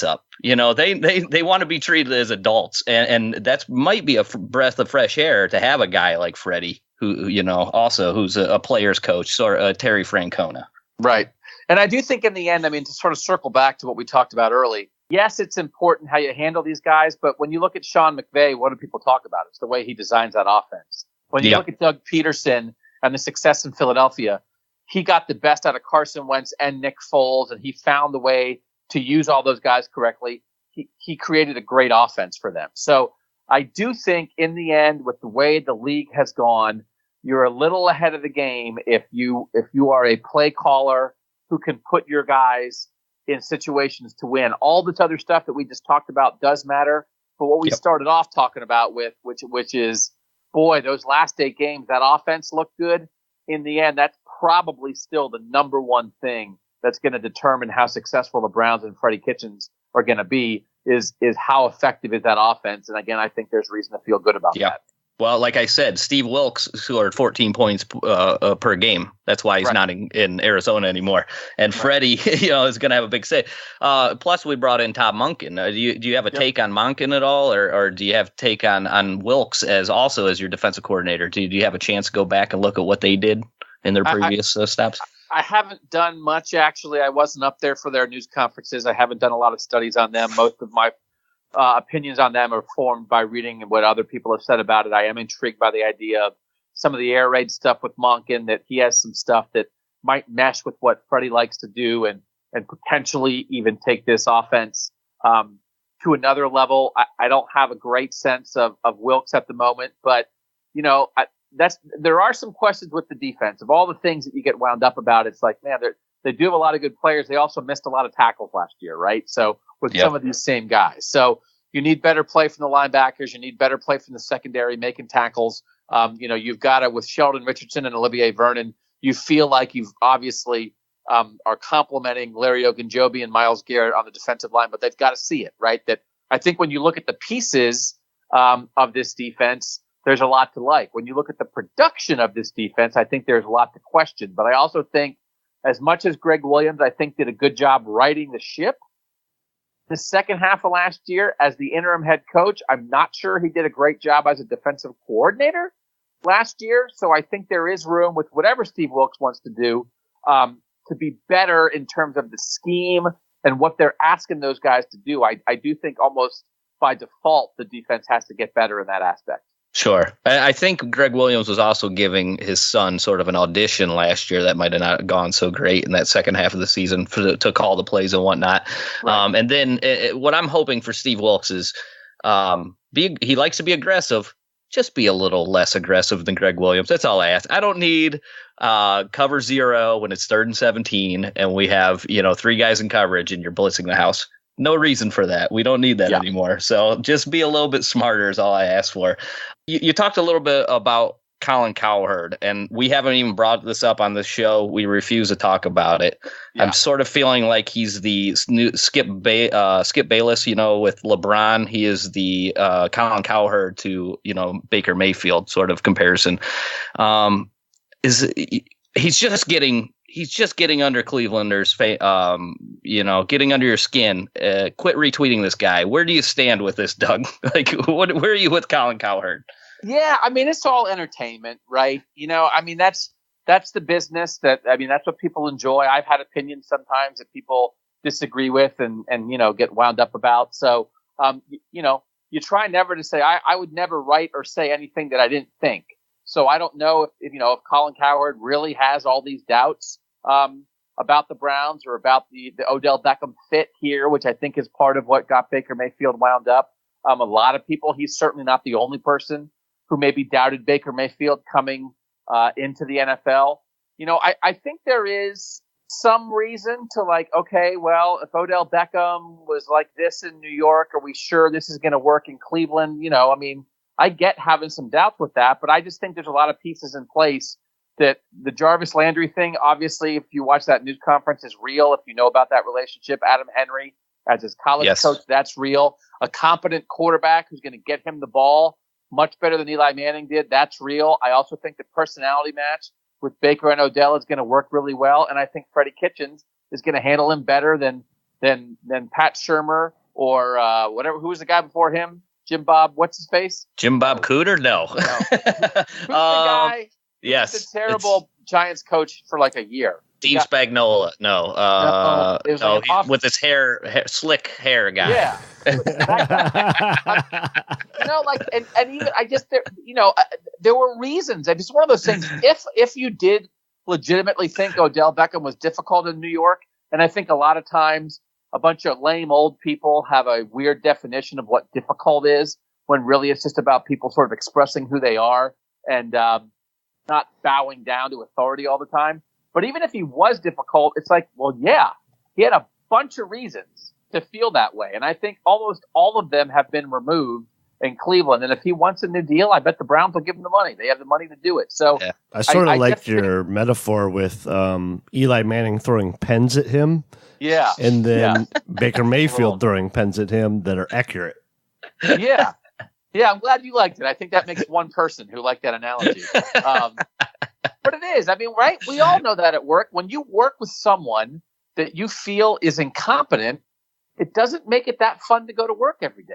up. They want to be treated as adults. And that might be a breath of fresh air to have a guy like Freddie, who, also who's a player's coach, or Terry Francona.
Right. And I do think in the end, to sort of circle back to what we talked about early, yes, it's important how you handle these guys. But when you look at Sean McVay, what do people talk about? It's the way he designs that offense. When you look at Doug Peterson and the success in Philadelphia, he got the best out of Carson Wentz and Nick Foles, and he found the way to use all those guys correctly. He created a great offense for them. So I do think in the end, with the way the league has gone, you're a little ahead of the game if you are a play caller who can put your guys in situations to win. All this other stuff that we just talked about does matter. But what we started off talking about with, which is, boy, those last 8 games, that offense looked good. In the end, that's probably still the number one thing that's going to determine how successful the Browns and Freddie Kitchens are going to be is how effective is that offense. And again, I think there's reason to feel good about that.
Well, like I said, Steve Wilkes scored 14 points per game. That's why he's not in Arizona anymore. And Freddie, is going to have a big say. Plus, we brought in Todd Monken. Do you have a take on Monken at all, or do you have a take on Wilkes as your defensive coordinator? Do you have a chance to go back and look at what they did in their previous steps?
I haven't done much, actually. I wasn't up there for their news conferences. I haven't done a lot of studies on them. Most of my opinions on them are formed by reading what other people have said about it. I am intrigued by the idea of some of the air raid stuff with Monken, that he has some stuff that might mesh with what Freddie likes to do and potentially even take this offense to another level. I don't have a great sense of Wilkes at the moment, but there are some questions with the defense. Of all the things that you get wound up about, it's like, man, they do have a lot of good players. They also missed a lot of tackles last year, right? So with some of these same guys. So you need better play from the linebackers. You need better play from the secondary, making tackles. You've got it with Sheldon Richardson and Olivier Vernon. You feel like you've obviously are complimenting Larry Ogunjobi and Myles Garrett on the defensive line, but they've got to see it, right? That I think when you look at the pieces of this defense, there's a lot to like. When you look at the production of this defense, I think there's a lot to question. But I also think, as much as Greg Williams, I think, did a good job righting the ship the second half of last year as the interim head coach, I'm not sure he did a great job as a defensive coordinator last year. So I think there is room with whatever Steve Wilks wants to do to be better in terms of the scheme and what they're asking those guys to do. I do think almost by default, the defense has to get better in that aspect.
Sure. I think Greg Williams was also giving his son sort of an audition last year that might have not gone so great in that second half of the season to call the plays and whatnot. Right. And then what I'm hoping for Steve Wilks is he likes to be aggressive. Just be a little less aggressive than Greg Williams. That's all I ask. I don't need cover 0 when it's 3rd and 17 and we have 3 guys in coverage and you're blitzing the house. No reason for that. We don't need that anymore. So just be a little bit smarter is all I ask for. You talked a little bit about Colin Cowherd, and we haven't even brought this up on the show. We refuse to talk about it. Yeah. I'm sort of feeling like he's the new Skip Bayless, with LeBron. He is the Colin Cowherd to, Baker Mayfield sort of comparison. He's just getting under Clevelanders, getting under your skin. Quit retweeting this guy. Where do you stand with this, Doug? Where are you with Colin Cowherd?
Yeah, it's all entertainment, right? That's the business that's what people enjoy. I've had opinions sometimes that people disagree with and get wound up about. So, you try never to say, I would never write or say anything that I didn't think. So I don't know if Colin Cowherd really has all these doubts about the Browns or about the Odell Beckham fit here, which I think is part of what got Baker Mayfield wound up. A lot of people, he's certainly not the only person who maybe doubted Baker Mayfield coming into the NFL. I think there is some reason to okay, well, if Odell Beckham was like this in New York, are we sure this is going to work in Cleveland? I get having some doubts with that, but I just think there's a lot of pieces in place that the Jarvis Landry thing, obviously, if you watch that news conference, is real. If you know about that relationship, Adam Henry as his college coach, that's real. A competent quarterback who's going to get him the ball much better than Eli Manning did, that's real. I also think the personality match with Baker and Odell is going to work really well, and I think Freddie Kitchens is going to handle him better than Pat Shurmur or whatever. Who was the guy before him? Jim Bob, what's his face?
Jim Bob Cooter? No.
Who's the guy?
Yes.
The terrible Giants coach for a year.
Dean Spagnuolo. No. With his slick hair guy.
Yeah. And even I guess there were reasons. And it's one of those things. If you did legitimately think Odell Beckham was difficult in New York, and I think a lot of times a bunch of lame old people have a weird definition of what difficult is, when really it's just about people sort of expressing who they are and not bowing down to authority all the time. But even if he was difficult, it's he had a bunch of reasons to feel that way. And I think almost all of them have been removed in Cleveland. And if he wants a new deal, I bet the Browns will give him the money. They have the money to do it. So yeah.
I sort of liked your metaphor with Eli Manning throwing pens at him.
Yeah.
And then Baker Mayfield throwing pens at him that are accurate.
Yeah. Yeah, I'm glad you liked it. I think that makes one person who liked that analogy. But it is. Right? We all know that at work. When you work with someone that you feel is incompetent, it doesn't make it that fun to go to work every day.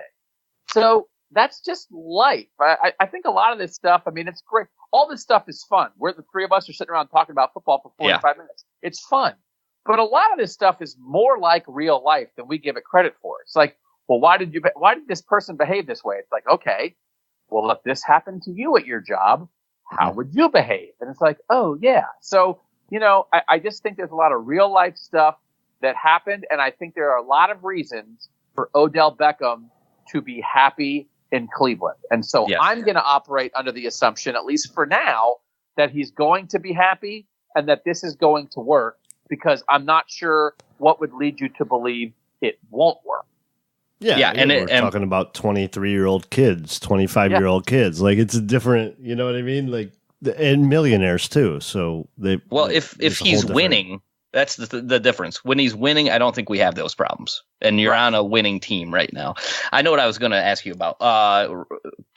So that's just life. I think a lot of this stuff, it's great. All this stuff is fun. We're the three of us are sitting around talking about football for 45 minutes. It's fun. But a lot of this stuff is more like real life than we give it credit for. It's like, well, why did this person behave this way? It's like, okay, well, if this happened to you at your job, how would you behave? And it's like, oh yeah. So, I just think there's a lot of real life stuff that happened. And I think there are a lot of reasons for Odell Beckham to be happy in Cleveland. And so I'm going to operate under the assumption, at least for now, that he's going to be happy and that this is going to work, because I'm not sure what would lead you to believe it won't work.
Yeah, we're talking about 23-year-old kids, 25-year-old kids. Like, it's a different, you know what I mean? Like, and millionaires too. So
if he's winning, that's the difference. When he's winning, I don't think we have those problems. And you're on a winning team right now. I know what I was going to ask you about.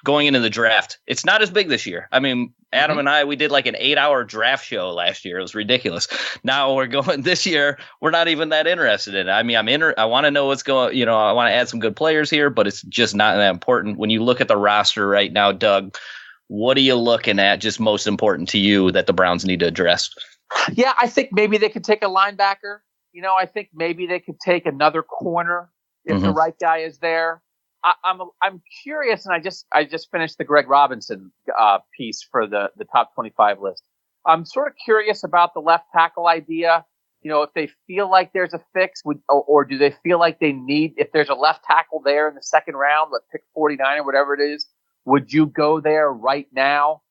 Going into the draft, it's not as big this year. I mean, Adam and I, we did like an 8-hour draft show last year. It was ridiculous. Now we're going this year. We're not even that interested in it. I mean, I want to know what's going. You know, I want to add some good players here, but it's just not that important. When you look at the roster right now, Doug, what are you looking at? Just most important to you that the Browns need to address?
Yeah, I think maybe they could take a linebacker. You know, I think maybe they could take another corner if the right guy is there. I'm curious, and I just finished the Greg Robinson piece for the top 25 list. I'm sort of curious about the left tackle idea. You know, if they feel like there's a fix, or do they feel like they need, if there's a left tackle there in the second round, let's pick 49 or whatever it is, would you go there right now?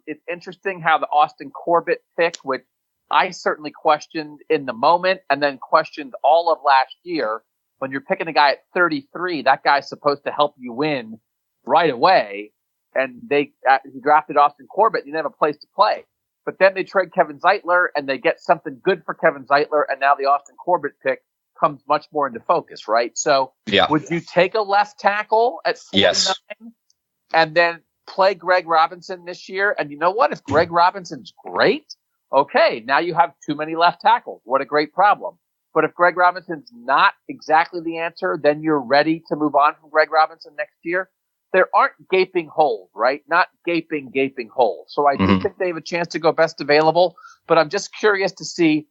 It's interesting how the Austin Corbett pick, which I certainly questioned in the moment and then questioned all of last year. When you're picking a guy at 33, that guy's supposed to help you win right away. And he drafted Austin Corbett and he didn't have a place to play. But then they trade Kevin Zeitler and they get something good for Kevin Zeitler. And now the Austin Corbett pick comes much more into focus, right? So would you take a left tackle at 49?
Yes.
And then play Greg Robinson this year? And you know what? If Greg Robinson's great, okay, now you have too many left tackles. What a great problem. But if Greg Robinson's not exactly the answer, then you're ready to move on from Greg Robinson next year. There aren't gaping holes, right? Not gaping holes. So I do think they have a chance to go best available, but I'm just curious to see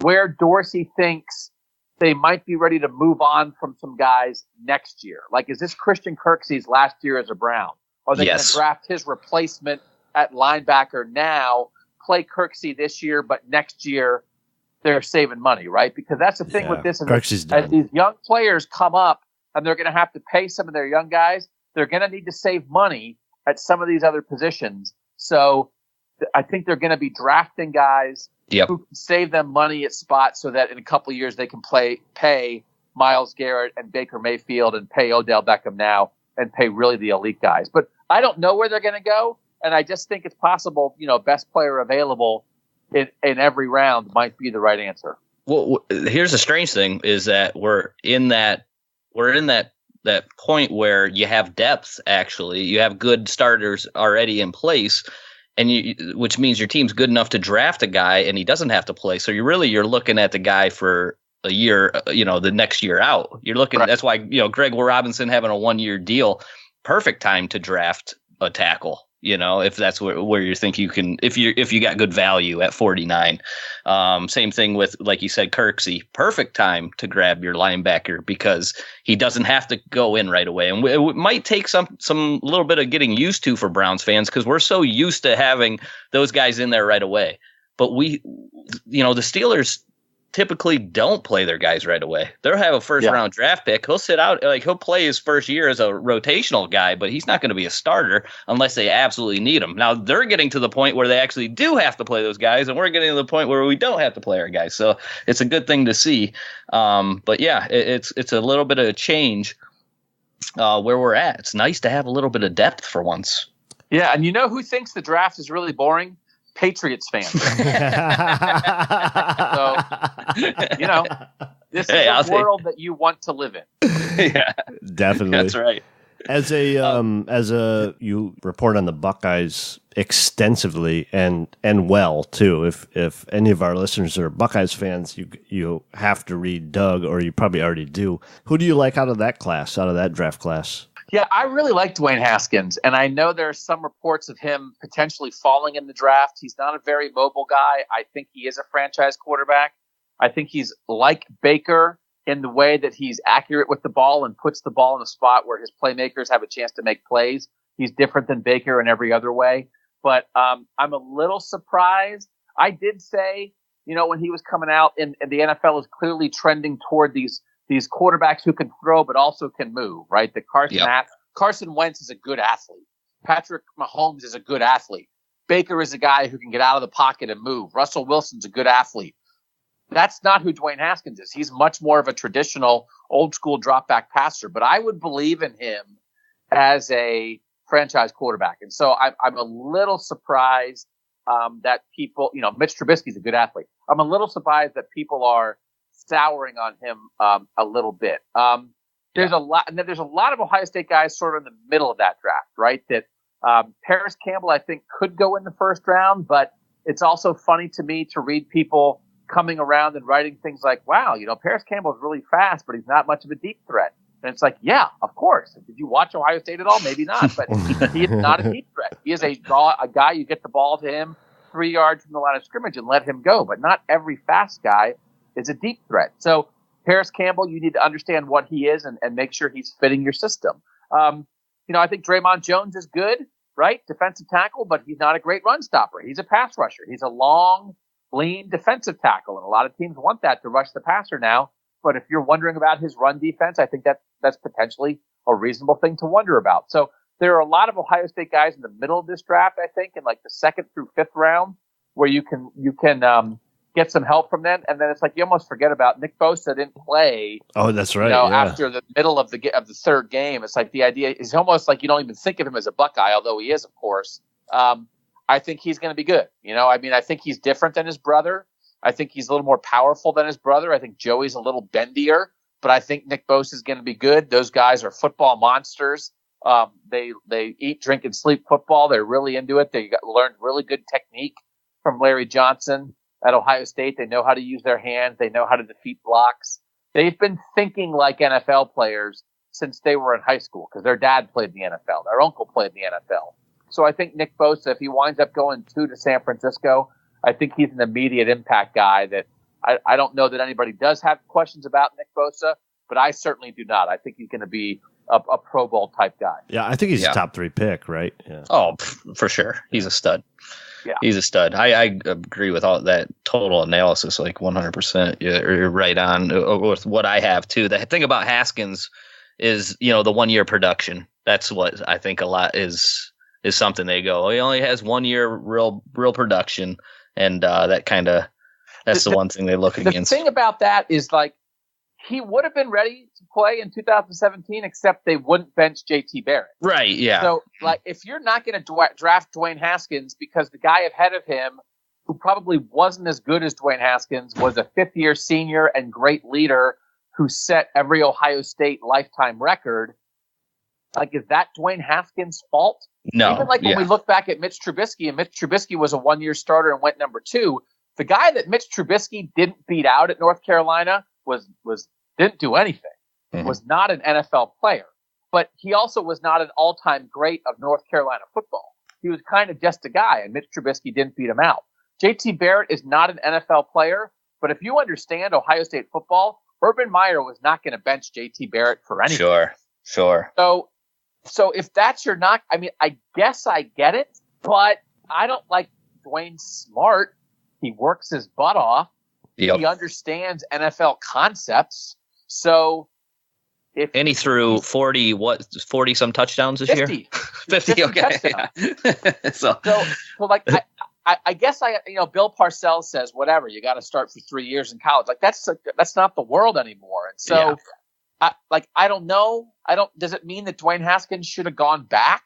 where Dorsey thinks they might be ready to move on from some guys next year. Like, is this Christian Kirksey's last year as a Brown? Are they going to draft his replacement at linebacker now, play Kirksey this year, but next year they're saving money, right? Because that's the thing with this. As these young players come up and they're going to have to pay some of their young guys, they're going to need to save money at some of these other positions. So I think they're going to be drafting guys who can save them money at spots so that in a couple of years they can pay Myles Garrett and Baker Mayfield and pay Odell Beckham now and pay really the elite guys. But I don't know where they're going to go. And I just think it's possible, you know, best player available in every round might be the right answer.
Well, here's the strange thing is that we're in that point where you have depth. Actually, you have good starters already in place, and which means your team's good enough to draft a guy, and he doesn't have to play. So you're looking at the guy for a year, the next year out. You're looking. Right. That's why Greg Robinson having a 1-year deal, perfect time to draft a tackle. If that's where you think you can, if you got good value at 49. Same thing with, like you said, Kirksey, perfect time to grab your linebacker because he doesn't have to go in right away. And it might take some little bit of getting used to for Browns fans because we're so used to having those guys in there right away. But the Steelers typically don't play their guys right away. They'll have a first round draft pick. He'll sit out, he'll play his first year as a rotational guy, but he's not going to be a starter unless they absolutely need him. Now they're getting to the point where they actually do have to play those guys, and we're getting to the point where we don't have to play our guys. So it's a good thing to see. But yeah, it's a little bit of a change where we're at. It's nice to have a little bit of depth for once.
Yeah, and you know who thinks the draft is really boring? Patriots fans. So, this is a world that you want to live in.
Yeah, definitely.
That's right.
As you report on the Buckeyes extensively and well too. If any of our listeners are Buckeyes fans, you have to read Doug, or you probably already do. Who do you like out of that draft class?
Yeah, I really like Dwayne Haskins, and I know there are some reports of him potentially falling in the draft. He's not a very mobile guy. I think he is a franchise quarterback. I think he's like Baker in the way that he's accurate with the ball and puts the ball in a spot where his playmakers have a chance to make plays. He's different than Baker in every other way. But I'm a little surprised. I did say, when he was coming out, and the NFL is clearly trending toward these quarterbacks who can throw but also can move, right? Carson Wentz is a good athlete. Patrick Mahomes is a good athlete. Baker is a guy who can get out of the pocket and move. Russell Wilson's a good athlete. That's not who Dwayne Haskins is. He's much more of a traditional, old-school drop-back passer. But I would believe in him as a franchise quarterback. And so I'm a little surprised that people, Mitch Trubisky's a good athlete. I'm a little surprised that people are souring on him a little bit. There's a lot of Ohio State guys sort of in the middle of that draft, right? That Paris Campbell, I think, could go in the first round, but it's also funny to me to read people coming around and writing things like, wow, Paris Campbell is really fast, but he's not much of a deep threat. And it's like, yeah, of course. Did you watch Ohio State at all? Maybe not, but he is not a deep threat. He is a guy, you get the ball to him 3 yards from the line of scrimmage and let him go. But not every fast guy is a deep threat. So Paris Campbell, you need to understand what he is and make sure he's fitting your system. I think Draymond Jones is good, right? Defensive tackle, but he's not a great run stopper. He's a pass rusher. He's a long, lean defensive tackle. And a lot of teams want that to rush the passer now. But if you're wondering about his run defense, I think that's potentially a reasonable thing to wonder about. So there are a lot of Ohio State guys in the middle of this draft, I think, in like the 2nd through 5th round, where you can get some help from them. And then it's like you almost forget about Nick Bosa didn't play.
Oh, that's right.
After the middle of the 3rd game, it's like the idea is almost like you don't even think of him as a Buckeye, although he is, of course. I think he's going to be good. I think he's different than his brother. I think he's a little more powerful than his brother. I think Joey's a little bendier, but I think Nick Bosa is going to be good. Those guys are football monsters. They eat, drink, and sleep football. They're really into it. They learned really good technique from Larry Johnson at Ohio State. They know how to use their hands. They know how to defeat blocks. They've been thinking like NFL players since they were in high school because their dad played in the NFL. Their uncle played in the NFL. So I think Nick Bosa, if he winds up going to San Francisco, I think he's an immediate impact guy that I don't know that anybody does have questions about Nick Bosa, but I certainly do not. I think he's going to be a Pro Bowl type guy.
Yeah, I think he's a top 3 pick, right? Yeah.
Oh, for sure. He's a stud. Yeah. He's a stud. I agree with all that total analysis, like 100%. You're right on with what I have, too. The thing about Haskins is, the 1 year production. That's what I think a lot is something they go, he only has 1 year real production. And that's the one thing they look against.
The thing about that is like he would have been ready to play in 2017, except they wouldn't bench JT Barrett.
Right. Yeah.
So like if you're not going to draft Dwayne Haskins because the guy ahead of him, who probably wasn't as good as Dwayne Haskins, was a 5th-year senior and great leader who set every Ohio State lifetime record. Like, is that Dwayne Haskins' fault?
No.
Even like when we look back at Mitch Trubisky, and Mitch Trubisky was a 1-year starter and went number 2, the guy that Mitch Trubisky didn't beat out at North Carolina didn't do anything, was not an NFL player. But he also was not an all-time great of North Carolina football. He was kind of just a guy, and Mitch Trubisky didn't beat him out. JT Barrett is not an NFL player, but if you understand Ohio State football, Urban Meyer was not going to bench JT Barrett for anything.
Sure.
So if that's your knock, I guess I get it, but I don't like Dwayne smart. He works his butt off. Yep. He understands NFL concepts. So
and he threw 40 some touchdowns this
50.
year? 50, okay. Yeah. so
like I guess Bill Parcells says whatever, you got to start for 3 years in college. Like that's not the world anymore. And so I don't know. Does it mean that Dwayne Haskins should have gone back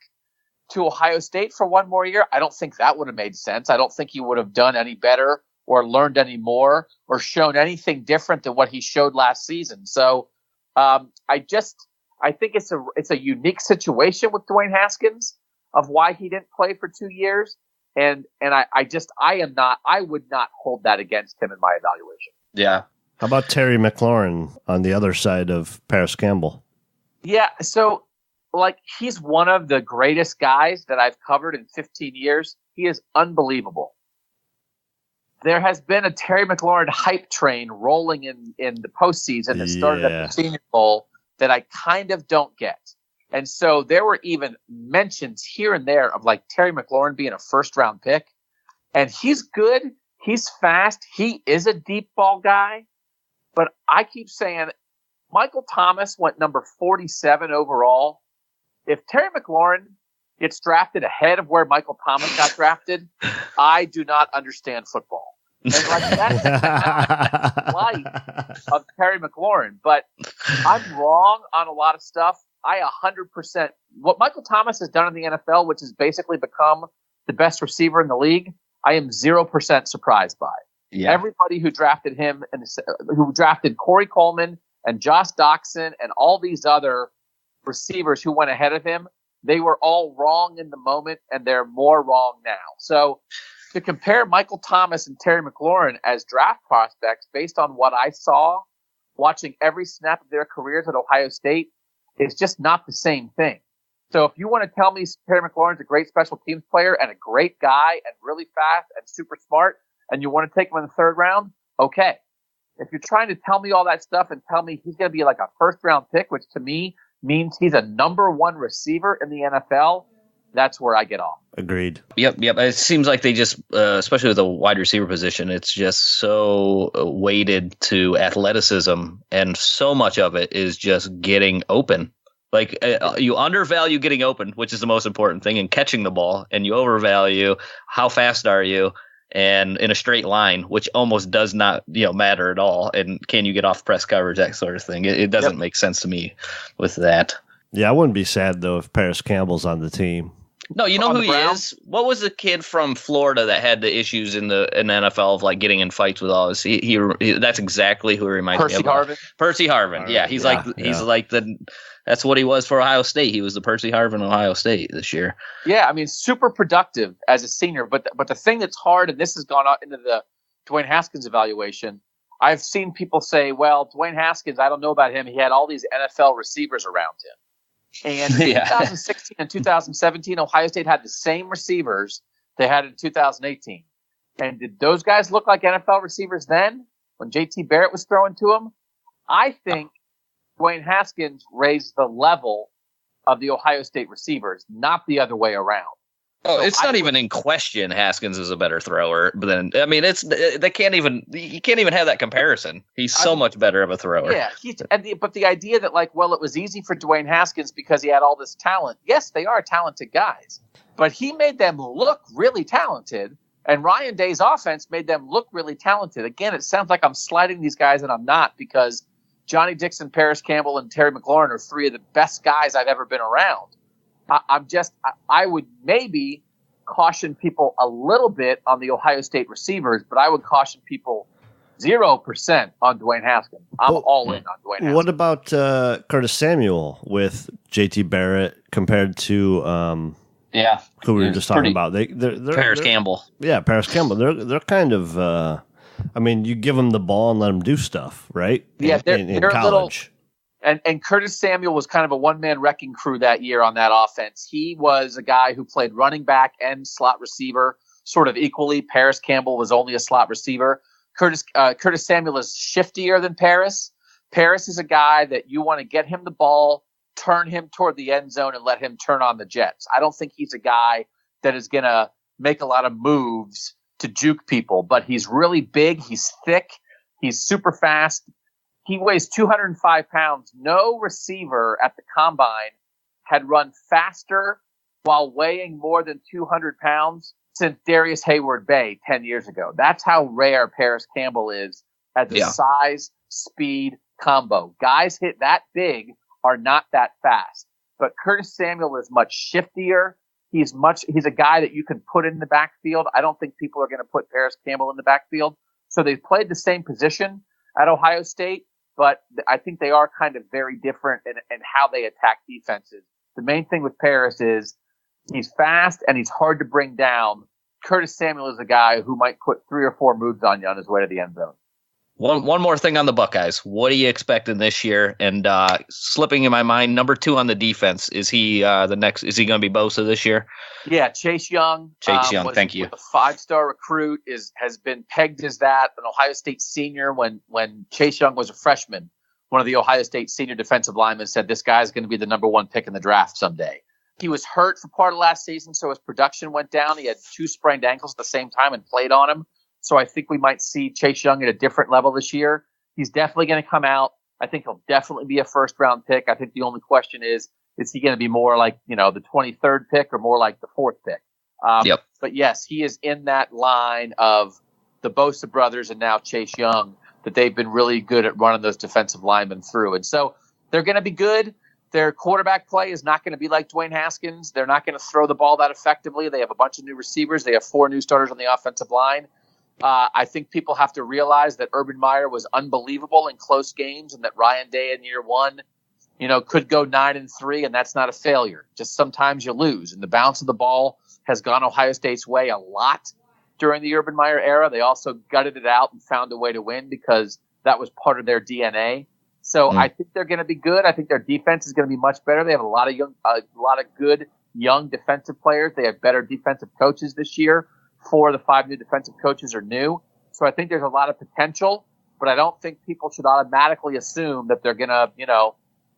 to Ohio State for 1 more year? I don't think that would have made sense. I don't think he would have done any better or learned any more or shown anything different than what he showed last season. So I think it's a unique situation with Dwayne Haskins of why he didn't play for 2 years. And I would not hold that against him in my evaluation.
Yeah.
How about Terry McLaurin on the other side of Paris Campbell?
Yeah, so like he's one of the greatest guys that I've covered in 15 years. He is unbelievable. There has been a Terry McLaurin hype train rolling in the postseason that started at the Senior Bowl that I kind of don't get. And so there were even mentions here and there of like Terry McLaurin being a 1st-round pick. And he's good. He's fast. He is a deep ball guy. But I keep saying Michael Thomas went number 47 overall. If Terry McLaurin gets drafted ahead of where Michael Thomas got drafted, I do not understand football. And like that's the life of Terry McLaurin. But I'm wrong on a lot of stuff. I 100% what Michael Thomas has done in the NFL, which has basically become the best receiver in the league. I am 0% surprised by. Yeah. Everybody who drafted him and who drafted Corey Coleman and Josh Doxson and all these other receivers who went ahead of him, they were all wrong in the moment, and they're more wrong now. So to compare Michael Thomas and Terry McLaurin as draft prospects based on what I saw watching every snap of their careers at Ohio State is just not the same thing. So if you want to tell me Terry McLaurin's a great special teams player and a great guy and really fast and super smart, and you want to take him in the third round, okay. If you're trying to tell me all that stuff and tell me he's going to be like a first-round pick, which to me means he's a number one receiver in the NFL, that's where I get off.
Agreed.
Yep. It seems like they just, especially with the wide receiver position, it's just so weighted to athleticism, and so much of it is just getting open. Like you undervalue getting open, which is the most important thing, and catching the ball, and you overvalue how fast are you and in a straight line, which almost does not matter at all. And can you get off press coverage, that sort of thing? It doesn't make sense to me with that. Yeah,
I wouldn't be sad though if Paris Campbell's on the team.
No, you know who he is? What was the kid from Florida that had the issues in the NFL of like getting in fights with all this? He that's exactly who he reminds me of. Percy Harvin. Yeah, he's like the that's what he was for Ohio State. He was the Percy Harvin Ohio State this year.
Yeah, I mean, super productive as a senior. But the thing that's hard, and this has gone out into the Dwayne Haskins evaluation, I've seen people say, well, Dwayne Haskins, I don't know about him. He had all these NFL receivers around him. And in 2016 and 2017, Ohio State had the same receivers they had in 2018. And did those guys look like NFL receivers then when JT Barrett was throwing to them? I think Dwayne Haskins raised the level of the Ohio State receivers, not the other way around.
Oh, so it's not even in question. Haskins is a better thrower, but then I mean, you can't even have that comparison. He's so much better of a thrower.
Yeah, but the idea that like, well, it was easy for Dwayne Haskins because he had all this talent. Yes, they are talented guys, but he made them look really talented, and Ryan Day's offense made them look really talented. Again, it sounds like I'm sliding these guys, and I'm not, because Johnny Dixon, Paris Campbell, and Terry McLaurin are three of the best guys I've ever been around. I would maybe caution people a little bit on the Ohio State receivers, but I would caution people 0% on Dwayne Haskins. I'm all in on Dwayne Haskins.
What about Curtis Samuel with JT Barrett compared to who we were just talking about? They're
Paris Campbell.
Yeah, Paris Campbell. They're kind of I mean, you give them the ball and let them do stuff, right?
Yeah, they're college. And Curtis Samuel was kind of a one-man wrecking crew that year on that offense. He was a guy who played running back and slot receiver sort of equally. Paris Campbell was only a slot receiver. Curtis Samuel is shiftier than Paris. Paris is a guy that you want to get him the ball, turn him toward the end zone, and let him turn on the jets. I don't think he's a guy that is going to make a lot of moves to juke people, but he's really big. He's thick. He's super fast. He weighs 205 pounds. No receiver at the combine had run faster while weighing more than 200 pounds since Darius Hayward-Bay 10 years ago. That's how rare Paris Campbell is as a size, speed combo. Guys hit that big are not that fast. But Curtis Samuel is much shiftier. He's a guy that you can put in the backfield. I don't think people are going to put Paris Campbell in the backfield. So they've played the same position at Ohio State, but I think they are kind of very different in how they attack defenses. The main thing with Paris is he's fast and he's hard to bring down. Curtis Samuel is a guy who might put 3 or 4 moves on you on his way to the end zone.
One more thing on the Buckeyes. What are you expecting this year? And slipping in my mind, number 2 on the defense, is he the next? Is he going to be Bosa this year?
Yeah, Chase Young.
Thank you.
A 5-star recruit has been pegged as that, an Ohio State senior. When Chase Young was a freshman, one of the Ohio State senior defensive linemen said this guy's going to be the number 1 pick in the draft someday. He was hurt for part of last season, so his production went down. He had 2 sprained ankles at the same time and played on him. So I think we might see Chase Young at a different level this year. He's definitely going to come out. I think he'll definitely be a first-round pick. I think the only question is he going to be more like, the 23rd pick or more like the 4th pick? But yes, he is in that line of the Bosa brothers and now Chase Young, that they've been really good at running those defensive linemen through. And so they're going to be good. Their quarterback play is not going to be like Dwayne Haskins. They're not going to throw the ball that effectively. They have a bunch of new receivers. They have 4 new starters on the offensive line. I think people have to realize that Urban Meyer was unbelievable in close games, and that Ryan Day in year 1, could go 9-3, and that's not a failure. Just sometimes you lose, and the bounce of the ball has gone Ohio State's way a lot during the Urban Meyer era. They also gutted it out and found a way to win because that was part of their DNA. So I think they're going to be good. I think their defense is going to be much better. They have a lot of good young defensive players. They have better defensive coaches this year. 4 of the 5 new defensive coaches are new. So I think there's a lot of potential, but I don't think people should automatically assume that they're going to,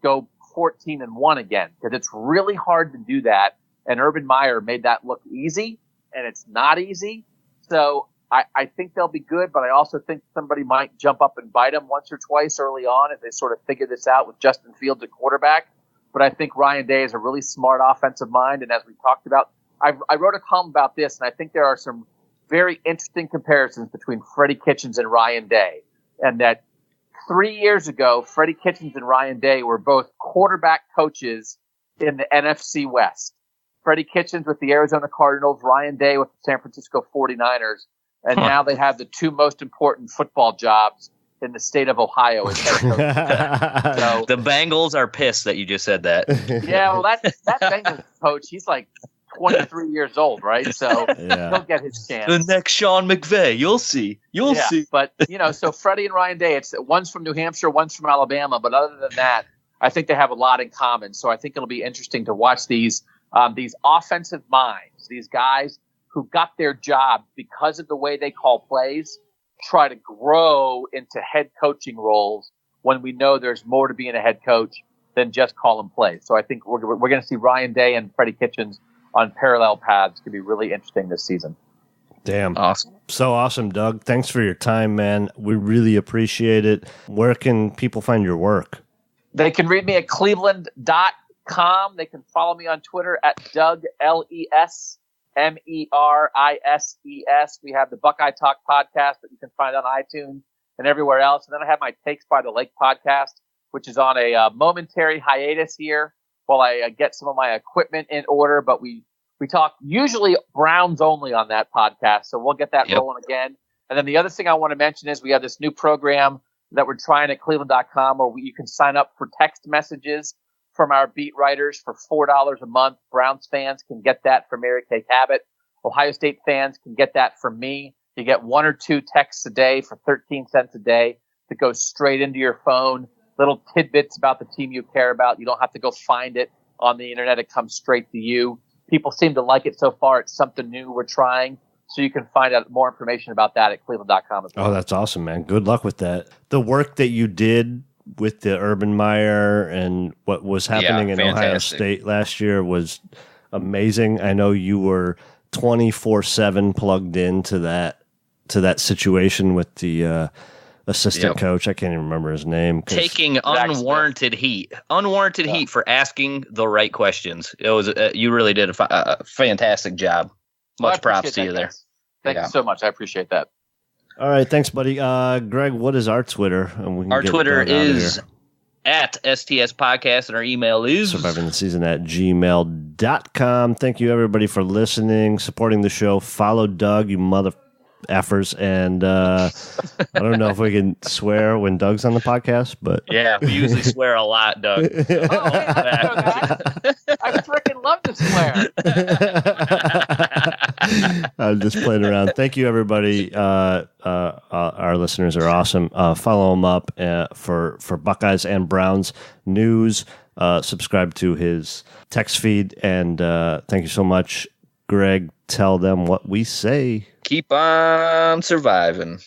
go 14-1 again, because it's really hard to do that. And Urban Meyer made that look easy, and it's not easy. So I think they'll be good, but I also think somebody might jump up and bite them once or twice early on if they sort of figure this out with Justin Fields at quarterback. But I think Ryan Day is a really smart offensive mind, and as we talked about, I wrote a column about this, and I think there are some very interesting comparisons between Freddie Kitchens and Ryan Day. And that 3 years ago, Freddie Kitchens and Ryan Day were both quarterback coaches in the NFC West. Freddie Kitchens with the Arizona Cardinals, Ryan Day with the San Francisco 49ers. And now they have the 2 most important football jobs in the state of Ohio. As head coach. So,
the Bengals are pissed that you just said that.
Yeah, well, that Bengals coach, he's like 23 years old, right? So he'll get his chance.
The next Sean McVay, you'll see. You'll see.
But, so Freddie and Ryan Day, one's from New Hampshire, one's from Alabama. But other than that, I think they have a lot in common. So I think it'll be interesting to watch these offensive minds, these guys who got their job because of the way they call plays, try to grow into head coaching roles when we know there's more to being a head coach than just calling plays. So I think we're going to see Ryan Day and Freddie Kitchens on parallel paths. Could be really interesting this season.
Damn.
Awesome.
So awesome, Doug. Thanks for your time, man. We really appreciate it. Where can people find your work?
They can read me at cleveland.com. They can follow me on Twitter at Doug, LESMERISES. We have the Buckeye Talk podcast that you can find on iTunes and everywhere else. And then I have my Takes by the Lake podcast, which is on a momentary hiatus here while I get some of my equipment in order. But we talk usually Browns only on that podcast, so we'll get that rolling again. And then the other thing I want to mention is we have this new program that we're trying at cleveland.com where you can sign up for text messages from our beat writers for $4 a month. Browns fans can get that from Mary Kay Cabot. Ohio State fans can get that from me. You get 1 or 2 texts a day for 13 cents a day that goes straight into your phone. Little tidbits about the team you care about. You don't have to go find it on the internet. It comes straight to you. People seem to like it so far. It's something new we're trying. So you can find out more information about that at cleveland.com as well.
Oh, that's awesome, man. Good luck with that. The work that you did with the Urban Meyer and what was happening in Ohio State last year was amazing. I know you were 24/7 plugged into that situation with the assistant coach. I can't even remember his name.
Taking unwarranted heat for asking the right questions. It was you really did a fantastic job. Much props to you there.
Thank you so much. I appreciate that.
All right, thanks, buddy. Greg, what is our Twitter?
Our Twitter is at STS Podcast, and our email is
survivingtheseason@gmail.com. Thank you, everybody, for listening, supporting the show. Follow Doug, you mother effers, and I don't know if we can swear when Doug's on the podcast, but
yeah, we usually swear a lot, Doug.
I freaking love to swear.
I'm just playing around. Thank you, everybody. Our listeners are awesome. Follow them up for Buckeyes and Browns news. Subscribe to his text feed, and thank you so much, Greg. Tell them what we say.
Keep on surviving.